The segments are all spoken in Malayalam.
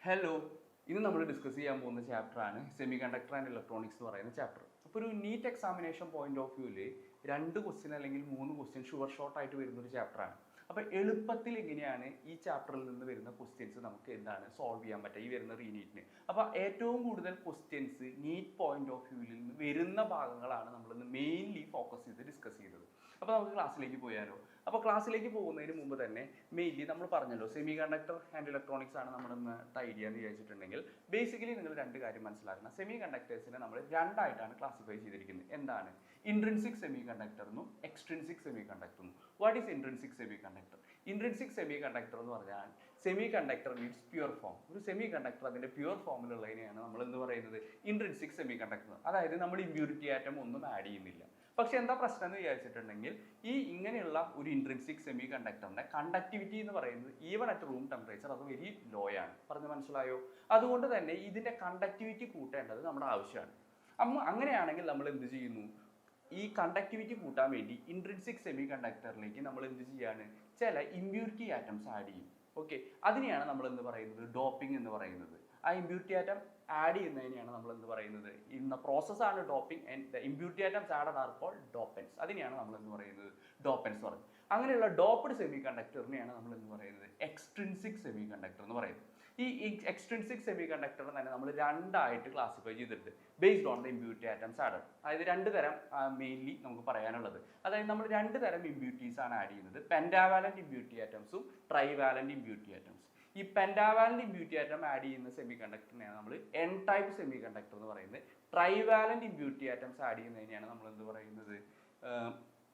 ഹലോ, ഇന്ന് നമ്മൾ ഡിസ്കസ് ചെയ്യാൻ പോകുന്ന ചാപ്റ്ററാണ് സെമി കണ്ടക്ടർ ആൻഡ് ഇലക്ട്രോണിക്സ് എന്ന് പറയുന്ന ചാപ്റ്റർ. അപ്പോൾ ഒരു നീറ്റ് എക്സാമിനേഷൻ പോയിന്റ് ഓഫ് വ്യൂവിൽ 2 ക്വസ്റ്റ്യൻ അല്ലെങ്കിൽ 3 ക്വസ്റ്റ്യൻ ഷുവർ ഷോർട്ട് ആയിട്ട് വരുന്ന ഒരു ചാപ്റ്ററാണ്. അപ്പോൾ എളുപ്പത്തിൽ എങ്ങനെയാണ് ഈ ചാപ്റ്ററിൽ നിന്ന് വരുന്ന ക്വസ്റ്റ്യൻസ് നമുക്ക് എന്താണ് സോൾവ് ചെയ്യാൻ പറ്റുക ഈ വരുന്ന റീനീറ്റിന്. അപ്പോൾ ഏറ്റവും കൂടുതൽ ക്വസ്റ്റ്യൻസ് നീറ്റ് പോയിന്റ് ഓഫ് വ്യൂവിൽ നിന്ന് വരുന്ന ഭാഗങ്ങളാണ് നമ്മളിന്ന് മെയിൻലി ഫോക്കസ് ചെയ്ത് ഡിസ്കസ് ചെയ്തത്. അപ്പോൾ നമുക്ക് ക്ലാസ്സിലേക്ക് പോയാലോ. അപ്പോൾ ക്ലാസ്സിലേക്ക് പോകുന്നതിന് മുമ്പ് തന്നെ മെയിൻലി നമ്മൾ പറഞ്ഞല്ലോ സെമി കണ്ടക്ടർ ആൻഡ് ഇലക്ട്രോണിക്സ് ആണ് നമ്മളിന്ന് ഐഡിയ എന്ന് വിചാരിച്ചിട്ടുണ്ടെങ്കിൽ ബേസിക്കലി നിങ്ങൾ 2 കാര്യം മനസ്സിലാക്കണം. സെമി കണ്ടക്ടേഴ്സിനെ നമ്മൾ 2ആയിട്ടാണ് ക്ലാസിഫൈ ചെയ്തിരിക്കുന്നത്. എന്താണ്? ഇൻട്രിൻസിക് സെമി കണ്ടക്ടർ എന്നും എക്സ്ട്രിൻസിക് സെമി കണ്ടക്ടർ എന്നും. What is intrinsic semi conductor? Intrinsic semi conductor എന്ന് പറഞ്ഞാൽ semi conductor means pure form. ഒരു സെമി കണ്ടക്ടർ അതിന്റെ പ്യുവർ ഫോമിലുള്ളതിനെയാണ് നമ്മൾ എന്ന് പറയുന്നത് ഇൻട്രിൻസിക് സെമി കണ്ടക്ടർ. അതായത് നമ്മൾ ഇമ്പ്യൂരിറ്റി ആറ്റം ഒന്നും ആഡ് ചെയ്യുന്നില്ല. പക്ഷെ എന്താ പ്രശ്നം എന്ന് വിചാരിച്ചിട്ടുണ്ടെങ്കിൽ ഇങ്ങനെയുള്ള ഒരു ഇൻട്രിൻസിക് സെമി കണ്ടക്ടറിന്റെ കണ്ടക്ടിവിറ്റി എന്ന് പറയുന്നത് ഈവൻ അറ്റ് റൂം ടെമ്പറേച്ചർ അത് വെരി ലോ ആണ്. പറഞ്ഞ് മനസ്സിലായോ? അതുകൊണ്ട് തന്നെ ഇതിന്റെ കണ്ടക്ടിവിറ്റി കൂട്ടേണ്ടത് നമ്മുടെ ആവശ്യമാണ്. അങ്ങനെയാണെങ്കിൽ നമ്മൾ എന്ത് ചെയ്യുന്നു? ഈ കണ്ടക്ടിവിറ്റി കൂട്ടാൻ വേണ്ടി ഇൻട്രിൻസിക് സെമി കണ്ടക്ടറിലേക്ക് നമ്മൾ എന്ത് ചെയ്യാണ്? ചില ഇമ്പ്യൂരിറ്റി ആറ്റംസ് ആഡ് ചെയ്യും. ഓക്കെ, അതിനെയാണ് നമ്മൾ എന്ത് പറയുന്നത്? ഡോപ്പിംഗ് എന്ന് പറയുന്നത്. ആ ഇമ്പ്യൂരിറ്റി ആറ്റം ആഡ് ചെയ്യുന്നതിനെയാണ് നമ്മൾ എന്ത് പറയുന്നത്? ഇന്ന പ്രോസസ്സാണ് doping and the impurity atoms added are called dopants. അതിനെയാണ് നമ്മൾ എന്ത് പറയുന്നത്? ഡോപ്പൻസ് പറയുന്നത്. അങ്ങനെയുള്ള ഡോപ്ഡ് സെമി കണ്ടക്ടറിനെയാണ് നമ്മൾ എന്ത് പറയുന്നത്? എക്സ്ട്രിൻസിക് സെമി കണ്ടക്ടർ എന്ന് പറയുന്നത്. ഈ എക്സ്ട്രിൻസിക് സെമി കണ്ടക്ടറിനെ തന്നെ നമ്മൾ 2ആയിട്ട് ക്ലാസിഫൈ ചെയ്തിട്ടുണ്ട് based on the impurity atoms added. അതായത് 2 തരം മെയിൻലി നമുക്ക് പറയാനുള്ളത്. അതായത് നമ്മൾ 2 തരം ഇമ്പ്യൂരിറ്റീസ് ആണ് ആഡ് ചെയ്യുന്നത്. പെൻഡാവാലന്റ് ഇമ്പ്യൂരിറ്റി ആറ്റംസും ട്രൈവാലന്റ് ഇമ്പ്യൂരിറ്റി ആറ്റംസ്. ഈ പെൻഡാവാലന്റ് ഇമ്പ്യൂരിറ്റി ആറ്റം ആഡ് ചെയ്യുന്ന സെമി കണ്ടക്ടറിനെയാണ് നമ്മൾ എൻ ടൈപ്പ് സെമി കണ്ടക്ടർ എന്ന് പറയുന്നത്. ട്രൈവാലന്റ് ഇമ്പ്യൂരിറ്റി ആറ്റംസ് ആഡ് ചെയ്യുന്നതിനെയാണ് നമ്മൾ എന്ത് പറയുന്നത്?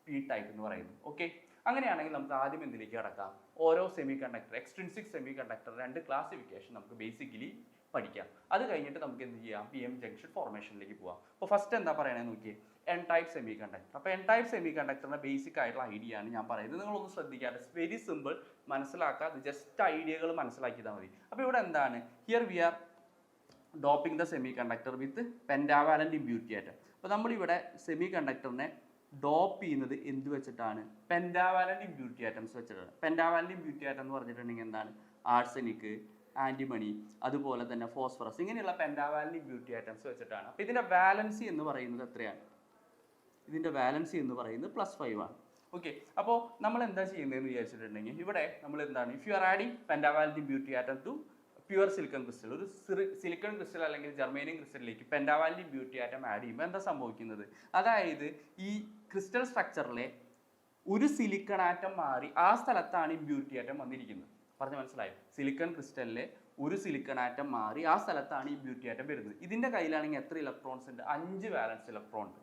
പി ടൈപ്പ് എന്ന് പറയുന്നത്. ഓക്കെ, അങ്ങനെയാണെങ്കിൽ നമുക്ക് ആദ്യം എന്തിലേക്ക് കടക്കാം? ഓരോ semi conductor extrinsic semi conductor 2 classification നമുക്ക് ബേസിക്കലി പഠിക്കാം. അത് കഴിഞ്ഞിട്ട് നമുക്ക് എന്ത് ചെയ്യാം? പി എം ജംഗ്ഷൻ ഫോർമേഷനിലേക്ക് പോവാം. അപ്പോൾ ഫസ്റ്റ് എന്താ പറയണത് നോക്കിയേ? N type semi conductor. അപ്പോൾ എൻ ടൈപ്പ് സെമി കണ്ടക്ടറിന്റെ ബേസിക് ആയിട്ടുള്ള ഐഡിയ ആണ് ഞാൻ പറയുന്നത്. നിങ്ങളൊന്ന് ശ്രദ്ധിക്കാതെ, വെരി സിമ്പിൾ, മനസ്സിലാക്കാതെ ജസ്റ്റ് ഐഡിയകൾ മനസ്സിലാക്കിയാൽ മതി. അപ്പോൾ ഇവിടെ എന്താണ്? Here we are doping the semi conductor with pentavalent impurity atom. അപ്പോൾ നമ്മളിവിടെ സെമി കണ്ടക്ടറിനെ ഡോപ്പ് ചെയ്യുന്നത് എന്ത് വെച്ചിട്ടാണ്? പെൻഡാവാലന്റ് ഇമ്പ്യൂരിറ്റി ആറ്റംസ് വെച്ചിട്ടാണ്. പെൻഡാവാലന്റ് ഇമ്പ്യൂരിറ്റി ആറ്റം എന്ന് പറഞ്ഞിട്ടുണ്ടെങ്കിൽ എന്താണ്? ആർസെനിക്, ആന്റിമണി, അതുപോലെ തന്നെ ഫോസ്ഫറസ്, ഇങ്ങനെയുള്ള പെൻഡാവാലന്റ് ഇമ്പ്യൂരിറ്റി ആറ്റംസ് വെച്ചിട്ടാണ്. അപ്പോൾ ഇതിന്റെ വാലൻസി എന്ന് പറയുന്നത് എത്രയാണ്? ഇതിന്റെ വാലൻസി എന്ന് പറയുന്നത് +5 ആണ്. ഓക്കെ, അപ്പോൾ നമ്മൾ എന്താ ചെയ്യുന്നതെന്ന് വിചാരിച്ചിട്ടുണ്ടെങ്കിൽ ഇവിടെ നമ്മൾ എന്താണ്? If you are adding pentavalent impurity atom to pure silicon crystal, ഒരു സിലിക്കൺ ക്രിസ്റ്റൽ അല്ലെങ്കിൽ ജർമേനിയം ക്രിസ്റ്റലിലേക്ക് പെൻഡാവാലന്റ് ഇമ്പ്യൂരിറ്റി ആറ്റം ആഡ് ചെയ്യുമ്പോൾ എന്താ സംഭവിക്കുന്നത്? അതായത് ഈ ക്രിസ്റ്റൽ സ്ട്രക്ചറിലെ ഒരു സിലിക്കൺ ആറ്റം മാറി ആ സ്ഥലത്താണ് ഇമ്പ്യൂരിറ്റി ആറ്റം വന്നിരിക്കുന്നത്. പറഞ്ഞ് മനസ്സിലായോ? സിലിക്കൺ ക്രിസ്റ്റലിലെ ഒരു സിലിക്കൺ ആറ്റം മാറി ആ സ്ഥലത്താണ് ഇമ്പ്യൂരിറ്റി ആറ്റം വരുന്നത്. ഇതിന്റെ കയ്യിലാണെങ്കിൽ എത്ര ഇലക്ട്രോൺസ് ഉണ്ട്? 5 വാലൻസ് ഇലക്ട്രോൺ ഉണ്ട്.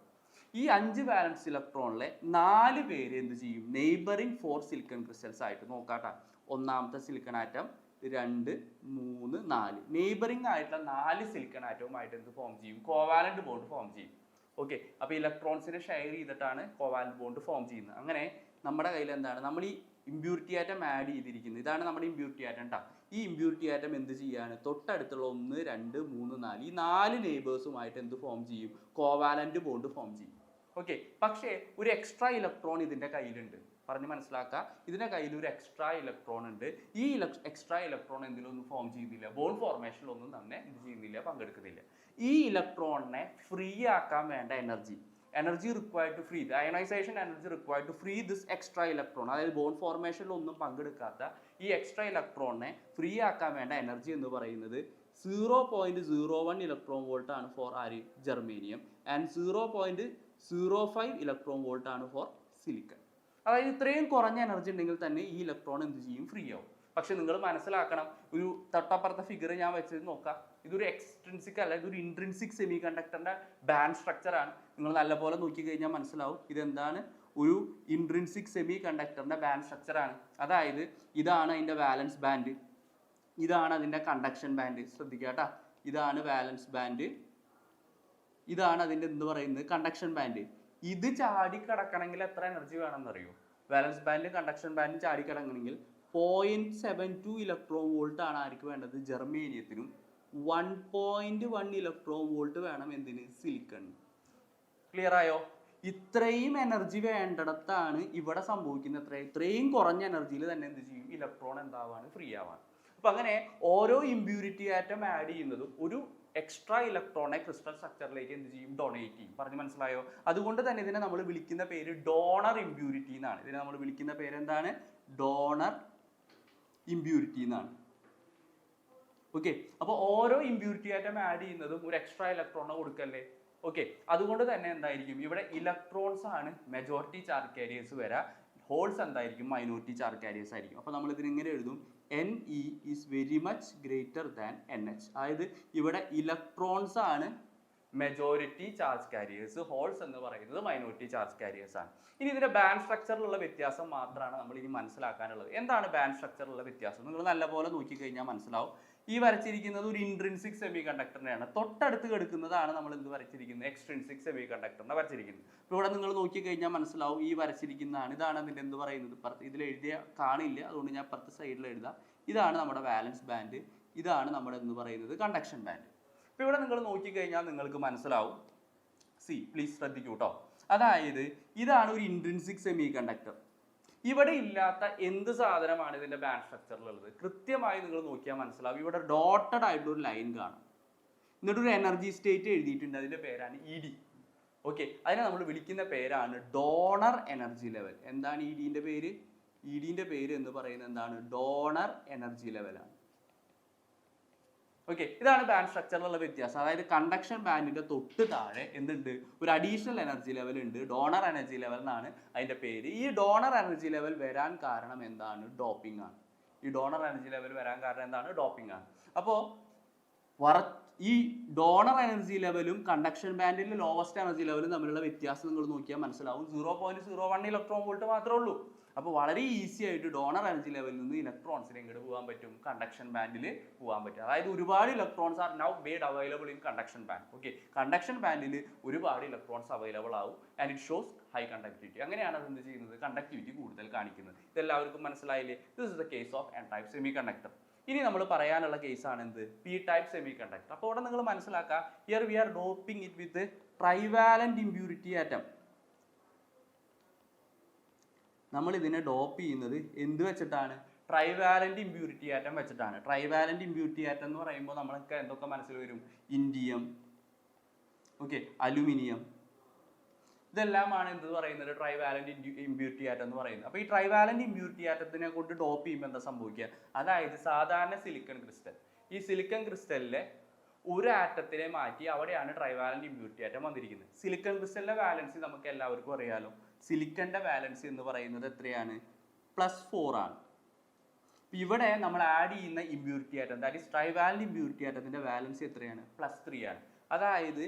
ഈ 5 വാലൻസ് ഇലക്ട്രോണിലെ 4 പേര് എന്ത് ചെയ്യും? നെയ്ബറിംഗ് 4 സിലിക്കൺ ക്രിസ്റ്റൽസ് ആയിട്ട് നോക്കാട്ടാ. ഒന്നാമത്തെ സിലിക്കൺ ആറ്റം, 2, 3, 4 നെയ്ബറിംഗ് ആയിട്ടുള്ള 4 സിലിക്കൺ ആറ്റവുമായിട്ട് എന്ത് ഫോം ചെയ്യും? കോവാലന്റ് ബോണ്ട് ഫോം ചെയ്യും. ഓക്കെ, അപ്പോൾ ഇലക്ട്രോൺസിനെ ഷെയർ ചെയ്തിട്ടാണ് കോവാലന്റ് ബോണ്ട് ഫോം ചെയ്യുന്നത്. അങ്ങനെ നമ്മുടെ കയ്യിൽ എന്താണ്? നമ്മൾ ഈ ഇമ്പ്യൂരിറ്റി ആറ്റം ആഡ് ചെയ്തിരിക്കുന്നത്. ഇതാണ് നമ്മുടെ ഇമ്പ്യൂരിറ്റി ആറ്റം ട്ടാ. ഈ ഇമ്പ്യൂരിറ്റി ആറ്റം എന്ത് ചെയ്യാണ്? തൊട്ടടുത്തുള്ള 1, 2, 3, 4 ഈ 4 നെയ്ബേഴ്സുമായിട്ട് എന്ത് ഫോം ചെയ്യും? കോവാലന്റ് ബോണ്ട് ഫോം ചെയ്യും. ഓക്കെ, പക്ഷേ ഒരു എക്സ്ട്രാ ഇലക്ട്രോൺ ഇതിന്റെ കയ്യിലുണ്ട്. പറഞ്ഞ് മനസ്സിലാക്കുക, ഇതിന്റെ കയ്യിൽ ഒരു എക്സ്ട്രാ ഇലക്ട്രോൺ ഉണ്ട്. ഈ എക്സ്ട്രാ ഇലക്ട്രോൺ എന്തിലൊന്നും ഫോം ചെയ്യുന്നില്ല, ബോണ്ട് ഫോർമേഷനിലൊന്നും തന്നെ എന്ത് ചെയ്യുന്നില്ല, പങ്കെടുക്കുന്നില്ല. ഈ ഇലക്ട്രോണിനെ ഫ്രീ ആക്കാൻ വേണ്ട energy required to free ionisation energy required to free this extra electron, അതായത് ബോണ്ട് ഫോർമേഷനിലൊന്നും പങ്കെടുക്കാത്ത ഈ എക്സ്ട്രാ ഇലക്ട്രോണിനെ ഫ്രീ ആക്കാൻ വേണ്ട എനർജി എന്ന് പറയുന്നത് 0.01 ഇലക്ട്രോൺ വോൾട്ട് ആണ് for germanium and 0.05 electron volt ആണ് ഫോർ സിലിക്കൺ. അതായത് ഇത്രയും കുറഞ്ഞ എനർജി ഉണ്ടെങ്കിൽ തന്നെ ഈ ഇലക്ട്രോൺ എന്ത് ചെയ്യും? ഫ്രീ ആവും. പക്ഷെ നിങ്ങൾ മനസ്സിലാക്കണം, ഒരു തൊട്ടപ്പുറത്തെ ഫിഗർ ഞാൻ വെച്ചത് നോക്കാം. ഇതൊരു എക്സ്ട്രിൻസിക് അല്ല, ഇതൊരു ഇൻട്രിൻസിക് സെമി കണ്ടക്ടറിന്റെ ബാൻഡ് സ്ട്രക്ചർ ആണ്. നിങ്ങൾ നല്ലപോലെ നോക്കി കഴിഞ്ഞാൽ മനസ്സിലാവും ഇതെന്താണ്? ഒരു ഇൻട്രിൻസിക് സെമി കണ്ടക്ടറിന്റെ ബാൻഡ് സ്ട്രക്ചർ ആണ്. അതായത് ഇതാണ് അതിന്റെ വാലൻസ് ബാൻഡ്, ഇതാണ് അതിന്റെ കണ്ടക്ഷൻ ബാൻഡ്. ശ്രദ്ധിക്കാട്ടാ, ഇതാണ് വാലൻസ് ബാൻഡ്, ഇതാണ് അതിന്റെ എന്ത് പറയുന്നത്? Conduction band. ഇത് ചാടിക്കടക്കണമെങ്കിൽ എത്ര എനർജി വേണമെന്ന് അറിയോ? വാലൻസ് ബാൻഡ് കണ്ടക്ഷൻ ബാൻഡ് ചാടിക്കടക്കണമെങ്കിൽ 0.72 ഇലക്ട്രോൺ വോൾട്ട് ആണ് ആർക്ക് വേണ്ടത്? ജർമേനിയത്തിനും 1.1 ഇലക്ട്രോൺ വോൾട്ട് വേണം എന്തിന്? സിലിക്കൺ. ക്ലിയർ ആയോ? ഇത്രയും എനർജി വേണ്ടിടത്താണ് ഇവിടെ സംഭവിക്കുന്നത്. ഇത്രയും കുറഞ്ഞ എനർജിയിൽ തന്നെ എന്ത് ചെയ്യും? ഇലക്ട്രോൺ എന്താവാണ്? ഫ്രീ ആവാണ്. അപ്പൊ അങ്ങനെ ഓരോ ഇമ്പ്യൂരിറ്റി ആറ്റം ആഡ് ചെയ്യുന്നതും ഒരു എക്സ്ട്രാ ഇലക്ട്രോണെ ക്രിസ്റ്റൽ സ്ട്രക്ചറിലേക്ക് എന്ത് ചെയ്യും, ഡൊണേറ്റ് ചെയ്യും. പറഞ്ഞു മനസ്സിലായോ? അതുകൊണ്ട് തന്നെ ഇതിനെ നമ്മൾ വിളിക്കുന്ന പേര് ഡോണർ ഇമ്പ്യൂരിറ്റി എന്നാണ്. ഇതിനെ നമ്മൾ വിളിക്കുന്ന പേര് എന്താണ്? ഡോണർ ഇമ്പ്യൂരിറ്റി എന്നാണ്. ഓക്കെ, അപ്പോൾ ഓരോ ഇമ്പ്യൂരിറ്റി ആറ്റം ആഡ് ചെയ്യുന്നതും ഒരു എക്സ്ട്രാ ഇലക്ട്രോണെ കൊടുക്കല്ലേ. ഓക്കെ, അതുകൊണ്ട് തന്നെ എന്തായിരിക്കും ഇവിടെ ഇലക്ട്രോൺസ് ആണ് മെജോറിറ്റി ചാർജ് കാരിയേഴ്സ് വരാം, ഹോൾസ് എന്തായിരിക്കും മൈനോറിറ്റി ചാർജ് കാരിയേഴ്സ് ആയിരിക്കും. അപ്പോൾ നമ്മൾ ഇതിന് ഇങ്ങനെ എഴുതും, Ne is very much greater than NH. അതായത് ഇവിടെ ഇലക്ട്രോൺസ് ആണ് മെജോറിറ്റി ചാർജ് കാരിയേഴ്സ്, ഹോൾസ് എന്ന് പറയുന്നത് മൈനോറിറ്റി ചാർജ് കാരിയേഴ്സ് ആണ്. ഇനി ഇതിന്റെ ബാൻഡ് സ്ട്രക്ചറിലുള്ള വ്യത്യാസം മാത്രമാണ് നമ്മൾ ഇനി മനസ്സിലാക്കാനുള്ളത്. എന്താണ് ബാൻഡ് സ്ട്രക്ചറിലുള്ള വ്യത്യാസം? നിങ്ങൾ നല്ലപോലെ നോക്കിക്കഴിഞ്ഞാൽ മനസ്സിലാവും. ഈ വരച്ചിരിക്കുന്നത് ഒരു ഇൻട്രിൻസിക് സെമി കണ്ടക്ടറിനെയാണ്. തൊട്ടടുത്ത് കിടക്കുന്നതാണ് നമ്മൾ എന്ത് വരച്ചിരിക്കുന്നത്, എക്സ്ട്രിൻസിക് സെമി കണ്ടക്ടറിനെ വരച്ചിരിക്കുന്നത്. ഇപ്പോൾ ഇവിടെ നിങ്ങൾ നോക്കിക്കഴിഞ്ഞാൽ മനസ്സിലാവും, ഈ വരച്ചിരിക്കുന്നതാണ്, ഇതാണ് അതിൻ്റെ എന്ത് പറയുന്നത്, ഇതിൽ എഴുതിയ കാണില്ല, അതുകൊണ്ട് ഞാൻ പുറത്ത് സൈഡിൽ എഴുതാം. ഇതാണ് നമ്മുടെ വാലൻസ് ബാൻഡ്, ഇതാണ് നമ്മുടെ എന്ന് പറയുന്നത് കണ്ടക്ഷൻ ബാൻഡ്. ഇപ്പോൾ ഇവിടെ നിങ്ങൾ നോക്കിക്കഴിഞ്ഞാൽ നിങ്ങൾക്ക് മനസ്സിലാവും, പ്ലീസ് ശ്രദ്ധിക്കൂ കേട്ടോ. അതായത് ഇതാണ് ഒരു ഇൻട്രിൻസിക് സെമി കണ്ടക്ടർ. ഇവിടെ ഇല്ലാത്ത എന്ത് സാധനമാണ് ഇതിന്റെ ബാൻഡ് സ്ട്രക്ചറിലുള്ളത്? കൃത്യമായി നിങ്ങൾ നോക്കിയാൽ മനസ്സിലാവും. ഇവിടെ ഡോട്ടഡ് ആയിട്ടുള്ള ഒരു ലൈൻ കാണും, എന്നിട്ടൊരു എനർജി സ്റ്റേറ്റ് എഴുതിയിട്ടുണ്ട്, അതിന്റെ പേരാണ് ED. ഓക്കെ, അതിനെ നമ്മൾ വിളിക്കുന്ന പേരാണ് ഡോണർ എനർജി ലെവൽ. എന്താണ് EDന്റെ പേര്? EDന്റെ പേര് എന്ന് പറയുന്നത് എന്താണ്? ഡോണർ എനർജി ലെവലാണ്. ഓക്കെ, ഇതാണ് ബാൻഡ് സ്ട്രക്ചറിലുള്ള വ്യത്യാസം. അതായത് കണ്ടക്ഷൻ ബാൻഡിന്റെ തൊട്ട് താഴെ എന്തുണ്ട്, ഒരു അഡീഷണൽ എനർജി ലെവൽ ഉണ്ട്, ഡോണർ എനർജി ലെവൽ എന്നാണ് അതിന്റെ പേര്. ഈ ഡോണർ എനർജി ലെവൽ വരാൻ കാരണം എന്താണ്? ഡോപ്പിംഗ് ആണ്. ഈ ഡോണർ എനർജി ലെവൽ വരാൻ കാരണം എന്താണ്? ഡോപ്പിംഗ് ആണ്. അപ്പോൾ ഈ ഡോണർ എനർജി ലെവലും കണ്ടക്ഷൻ ബാൻഡിന്റെ ലോവസ്റ്റ് എനർജി ലെവലും തമ്മിലുള്ള വ്യത്യാസം നിങ്ങൾ നോക്കിയാൽ മനസ്സിലാവും. 0.01 ഇലക്ട്രോൺ വോൾട്ട് മാത്രമേ ഉള്ളൂ. അപ്പോൾ വളരെ ഈസി ആയിട്ട് ഡോണർ എനർജി ലെവലിൽ നിന്ന് ഇലക്ട്രോൺസിന് എങ്ങോട്ട് പോകാൻ പറ്റും? കണ്ടക്ഷൻ ബാൻഡിൽ പോകാൻ പറ്റും. അതായത് ഒരുപാട് electrons are now made available in conduction band. Okay, conduction ബാൻഡിൽ ഒരുപാട് ഇലക്ട്രോൺസ് അവൈലബിൾ ആവും and it shows high conductivity. അങ്ങനെയാണ് അത് എന്ത് ചെയ്യുന്നത്? കണ്ടക്ടിവിറ്റി കൂടുതൽ കാണിക്കുന്നത്. ഇതെല്ലാവർക്കും മനസ്സിലായില്ലേ? This is the case of N type semi conductor. ഇനി നമ്മൾ പറയാനുള്ള കേസാണ് എന്ത്? P type semi conductor. അപ്പോൾ ഇവിടെ നിങ്ങൾ മനസ്സിലാക്കുക, here we are doping it with trivalent impurity atom. നമ്മൾ ഇതിനെ ഡോപ്പ് ചെയ്യുന്നത് എന്ത് വെച്ചിട്ടാണ്? ട്രൈവാലന്റ് ഇമ്പ്യൂരിറ്റി ആറ്റം വെച്ചിട്ടാണ്. ട്രൈവാലന്റ് ഇമ്പ്യൂരിറ്റി ആറ്റം എന്ന് പറയുമ്പോൾ നമ്മൾക്ക് എന്തൊക്കെ മനസ്സിൽ വരും? ഇൻഡിയം, ഓക്കെ, അലുമിനിയം, ഇതെല്ലാമാണ് എന്ത് പറയുന്നത്? ട്രൈവാലന്റ് ഇമ്പ്യൂരിറ്റി ആറ്റം എന്ന് പറയുന്നത്. അപ്പോൾ ഈ ട്രൈവാലന്റ് ഇമ്പ്യൂരിറ്റി ആറ്റത്തിനെ കൊണ്ട് ഡോപ്പ് ചെയ്യുമ്പോൾ എന്താ സംഭവിക്കുക? അതായത് സാധാരണ സിലിക്കൺ ക്രിസ്റ്റൽ, ഈ സിലിക്കൺ ക്രിസ്റ്റലിലെ ഒരു ആറ്റത്തിനെ മാറ്റി അവിടെയാണ് ട്രൈവാലന്റ് ഇമ്പ്യൂരിറ്റി ആറ്റം വന്നിരിക്കുന്നത്. സിലിക്കൺ ക്രിസ്റ്റലിന്റെ വാലൻസി നമുക്ക് എല്ലാവർക്കും അറിയാലോ. സിലിക്കന്റെ വാലൻസി എന്ന് പറയുന്നത് എത്രയാണ്? +4 ആണ്. ഇവിടെ നമ്മൾ ആഡ് ചെയ്യുന്ന impurity atom, that is trivalent impurity ആറ്റത്തിന്റെ വാലൻസി എത്രയാണ്? +3 ആണ്. അതായത്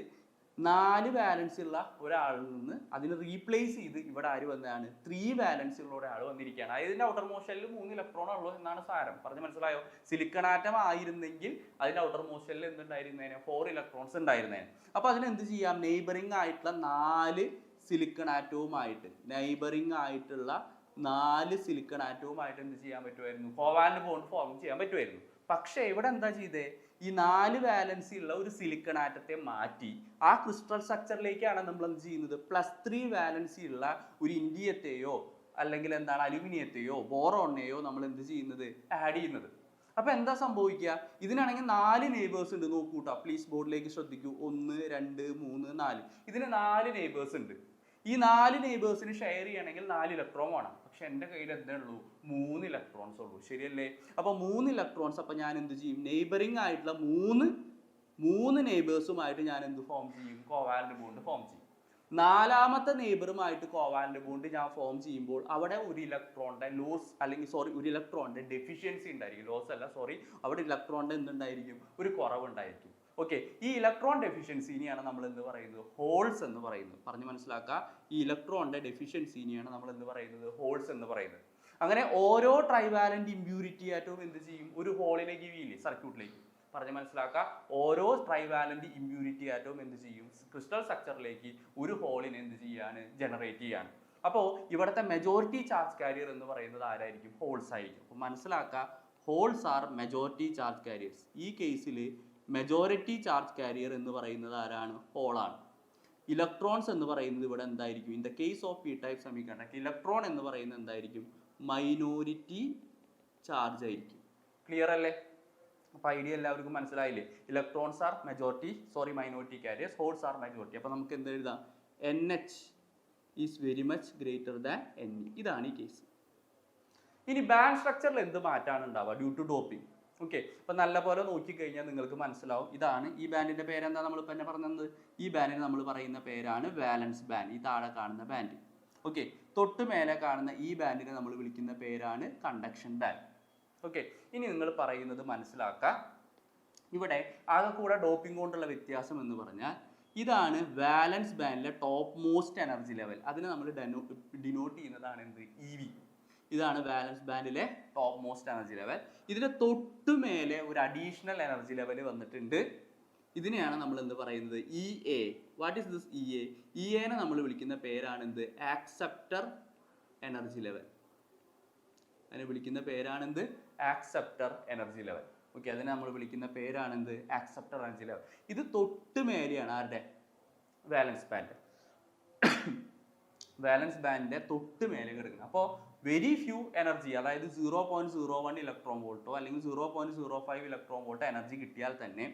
4 വാലൻസി ഉള്ള ഒരാളിൽ നിന്ന് അതിന് റീപ്ലേസ് ചെയ്ത് ഇവിടെ ആര് വന്നതാണ്? 3 വാലൻസി ഉള്ള ഒരാൾ വന്നിരിക്കുകയാണ്. അതായത് ഇതിന്റെ ഔട്ടർ മോഷനിൽ 3 ഇലക്ട്രോൺ ഉള്ളൂ എന്നാണ് സാരം. പറഞ്ഞു മനസ്സിലായോ? സിലിക്കൺ ആറ്റം ആയിരുന്നെങ്കിൽ അതിന്റെ ഔട്ടർ മോഷനിൽ എന്തുണ്ടായിരുന്നേനെ? 4 ഇലക്ട്രോൺസ് ഉണ്ടായിരുന്നേനെ. അപ്പൊ അതിന് എന്ത് ചെയ്യാം? നെയ്ബറിംഗ് ആയിട്ടുള്ള 4 സിലിക്കൺ ആറ്റവുമായിട്ട്, നെയ്ബറിംഗ് ആയിട്ടുള്ള 4 സിലിക്കൺ ആറ്റവുമായിട്ട് എന്ത് ചെയ്യാൻ പറ്റുമായിരുന്നു? കോവാലന്റ് ബോണ്ട് ഫോം ചെയ്യാൻ പറ്റുമായിരുന്നു. പക്ഷേ ഇവിടെ എന്താ ചെയ്തേ? ഈ 4 വാലൻസി ഉള്ള ഒരു സിലിക്കൺ ആറ്റത്തെ മാറ്റി ആ ക്രിസ്റ്റൽ സ്ട്രക്ചറിലേക്കാണ് നമ്മൾ എന്ത് ചെയ്യുന്നത്? +3 വാലൻസി ഉള്ള ഒരു ഇൻഡിയത്തെയോ അല്ലെങ്കിൽ എന്താണ് അലുമിനിയത്തെയോ ബോറോണിനെയോ നമ്മൾ എന്ത് ചെയ്യുന്നത്? ആഡ് ചെയ്യുന്നത്. അപ്പൊ എന്താ സംഭവിക്കുക? ഇതിനാണെങ്കിൽ 4 നെയ്ബേഴ്സ് ഉണ്ട്. നോക്കൂട്ടോ, പ്ലീസ് ബോർഡിലേക്ക് ശ്രദ്ധിക്കൂ. 1 2 3 4. ഇതിന് 4 നെയ്ബേഴ്സ് ഉണ്ട്. ഈ 4 നെയ്ബേഴ്സിന് ഷെയർ ചെയ്യണമെങ്കിൽ 4 ഇലക്ട്രോൺ വേണം. പക്ഷെ എൻ്റെ കയ്യിൽ എന്തേ ഉള്ളൂ? 3 ഇലക്ട്രോൺസ് ഉള്ളൂ. ശരിയല്ലേ? അപ്പോൾ 3 ഇലക്ട്രോൺസ്. അപ്പോൾ ഞാൻ എന്ത് ചെയ്യും? നെയ്ബറിംഗ് ആയിട്ടുള്ള 3 നെയ്ബേഴ്സുമായിട്ട് ഞാൻ എന്ത് ഫോം ചെയ്യും? കോവാലന്റ് ബോണ്ട് ഫോം ചെയ്യും. 4ാമത്തെ നെയ്ബറുമായിട്ട് കോവാലന്റ് ബോണ്ട് ഞാൻ ഫോം ചെയ്യുമ്പോൾ അവിടെ ഒരു ഇലക്ട്രോണിന്റെ ലോസ് അല്ലെങ്കിൽ ഒരു ഇലക്ട്രോണിന്റെ ഡെഫിഷ്യൻസി ഉണ്ടായിരിക്കും. ലോസ് അല്ല, അവിടെ ഇലക്ട്രോണിന്റെ എന്തുണ്ടായിരിക്കും? ഒരു കുറവുണ്ടായിരിക്കും. ഓക്കെ, ഈ ഇലക്ട്രോൺ ഡെഫിഷ്യൻസിനെയാണ് നമ്മൾ എന്ത് പറയുന്നത്? ഹോൾസ് എന്ന് പറയുന്നത്. പറഞ്ഞു മനസ്സിലാക്കുക, ഈ ഇലക്ട്രോണിന്റെ ഡെഫിഷ്യൻസിനെയാണ് നമ്മൾ എന്ത് പറയുന്നത്? ഹോൾസ് എന്ന് പറയുന്നത്. അങ്ങനെ ഓരോ ട്രൈവാലന്റ് ഇമ്പ്യൂരിറ്റി ആറ്റവും എന്ത് ചെയ്യും? ഒരു ഹോളിനെ ഗിവ് ചെയ്യില്ലേ സർക്യൂട്ടിലേക്ക്? പറഞ്ഞ് മനസ്സിലാക്കുക, ഓരോ ട്രൈവാലന്റ് ഇമ്പ്യൂരിറ്റി ആറ്റവും എന്ത് ചെയ്യും? ക്രിസ്റ്റൽ സ്ട്രക്ചറിലേക്ക് ഒരു ഹോളിനെ എന്ത് ചെയ്യാണ്? ജനറേറ്റ് ചെയ്യാണ്. അപ്പോൾ ഇവിടുത്തെ മെജോറിറ്റി ചാർജ് കാരിയർ എന്ന് പറയുന്നത് ആരായിരിക്കും? ഹോൾസ് ആയിരിക്കും. അപ്പോൾ മനസ്സിലാക്കുക, holes are majority charge carriers. ഈ കേസിൽ മെജോറിറ്റി ചാർജ് കാരിയർ എന്ന് പറയുന്നത് ആരാണ്? ഹോളാണ്. ഇലക്ട്രോൺസ് എന്ന് പറയുന്നത് ഇവിടെ എന്തായിരിക്കും? In the case of P type semi conductor electron എന്ന് പറയുന്നത് എന്തായിരിക്കും? മൈനോറിറ്റി ചാർജ് ആയിരിക്കും. ക്ലിയർ അല്ലേ? അപ്പോൾ ഐഡിയ എല്ലാവർക്കും മനസ്സിലായില്ലേ? Electrons are minority carriers, holes are majority. അപ്പോൾ നമുക്ക് എന്ത് എഴുതാം? NH is very much greater than Ne. ഇതാണ് ഈ കേസ്. ഇനി ബാൻഡ് സ്ട്രക്ചറിൽ എന്ത് മാറ്റാണ് ഉണ്ടാവുക ഡ്യൂ ടു ഡോപ്പിംഗ്? ഓക്കെ, അപ്പോൾ നല്ലപോലെ നോക്കിക്കഴിഞ്ഞാൽ നിങ്ങൾക്ക് മനസ്സിലാവും. ഇതാണ് ഈ ബാൻഡിൻ്റെ പേരെന്താ നമ്മൾ ഇപ്പം തന്നെ പറഞ്ഞത്? ഈ ബാൻഡിന് നമ്മൾ പറയുന്ന പേരാണ് വാലൻസ് ബാൻഡ്. ഈ താഴെ കാണുന്ന ബാൻഡ്. ഓക്കെ, തൊട്ട് മേലെ കാണുന്ന ഈ ബാൻഡിനെ നമ്മൾ വിളിക്കുന്ന പേരാണ് കണ്ടക്ഷൻ ബാൻഡ്. ഓക്കെ, ഇനി നിങ്ങൾ പറയുന്നത് മനസ്സിലാക്കുക. ഇവിടെ ആകെ കൂടെ ഡോപ്പിംഗ് കൊണ്ടുള്ള വ്യത്യാസം എന്ന് പറഞ്ഞാൽ ഇതാണ് വാലൻസ് ബാൻഡിലെ ടോപ്പ് മോസ്റ്റ് എനർജി ലെവൽ. അതിനെ നമ്മൾ ഡിനോട്ട് ചെയ്യുന്നതാണ് എന്ത്? EV. ഇതാണ് വാലൻസ് ബാൻഡിലെ ടോപ്പ് മോസ്റ്റ് എനർജി ലെവൽ. ഇതിന് തൊട്ട് മേലെ ഒരു അഡീഷണൽ എനർജി ലെവൽ വന്നിട്ടുണ്ട്. ഇതിനെയാണ് നമ്മൾ എന്ത് പറയുന്നത്? EA. What is this EA? EAനെ നമ്മൾ വിളിക്കുന്ന പേരാണ് എന്ത്? Acceptor energy level. അതിനെ വിളിക്കുന്ന പേരാണെന്ത്? Acceptor energy level. ഓക്കെ, അതിനെ നമ്മൾ വിളിക്കുന്ന പേരാണെന്ത്? Acceptor energy level. ഇത് തൊട്ട് മേലെയാണ് ആരുടെ? വാലൻസ് ബാൻഡ്. വാലൻസ് ബാൻഡിന്റെ തൊട്ട് മേലെ കിടക്കുന്നത്. അപ്പോൾ വെരി ഫ്യൂ എനർജി, അതായത് 0.01 ഇലക്ട്രോൺ വോൾട്ടോ അല്ലെങ്കിൽ 0.05 ഇലക്ട്രോൺ വോൾട്ടോ എനർജി കിട്ടിയാൽ തന്നെ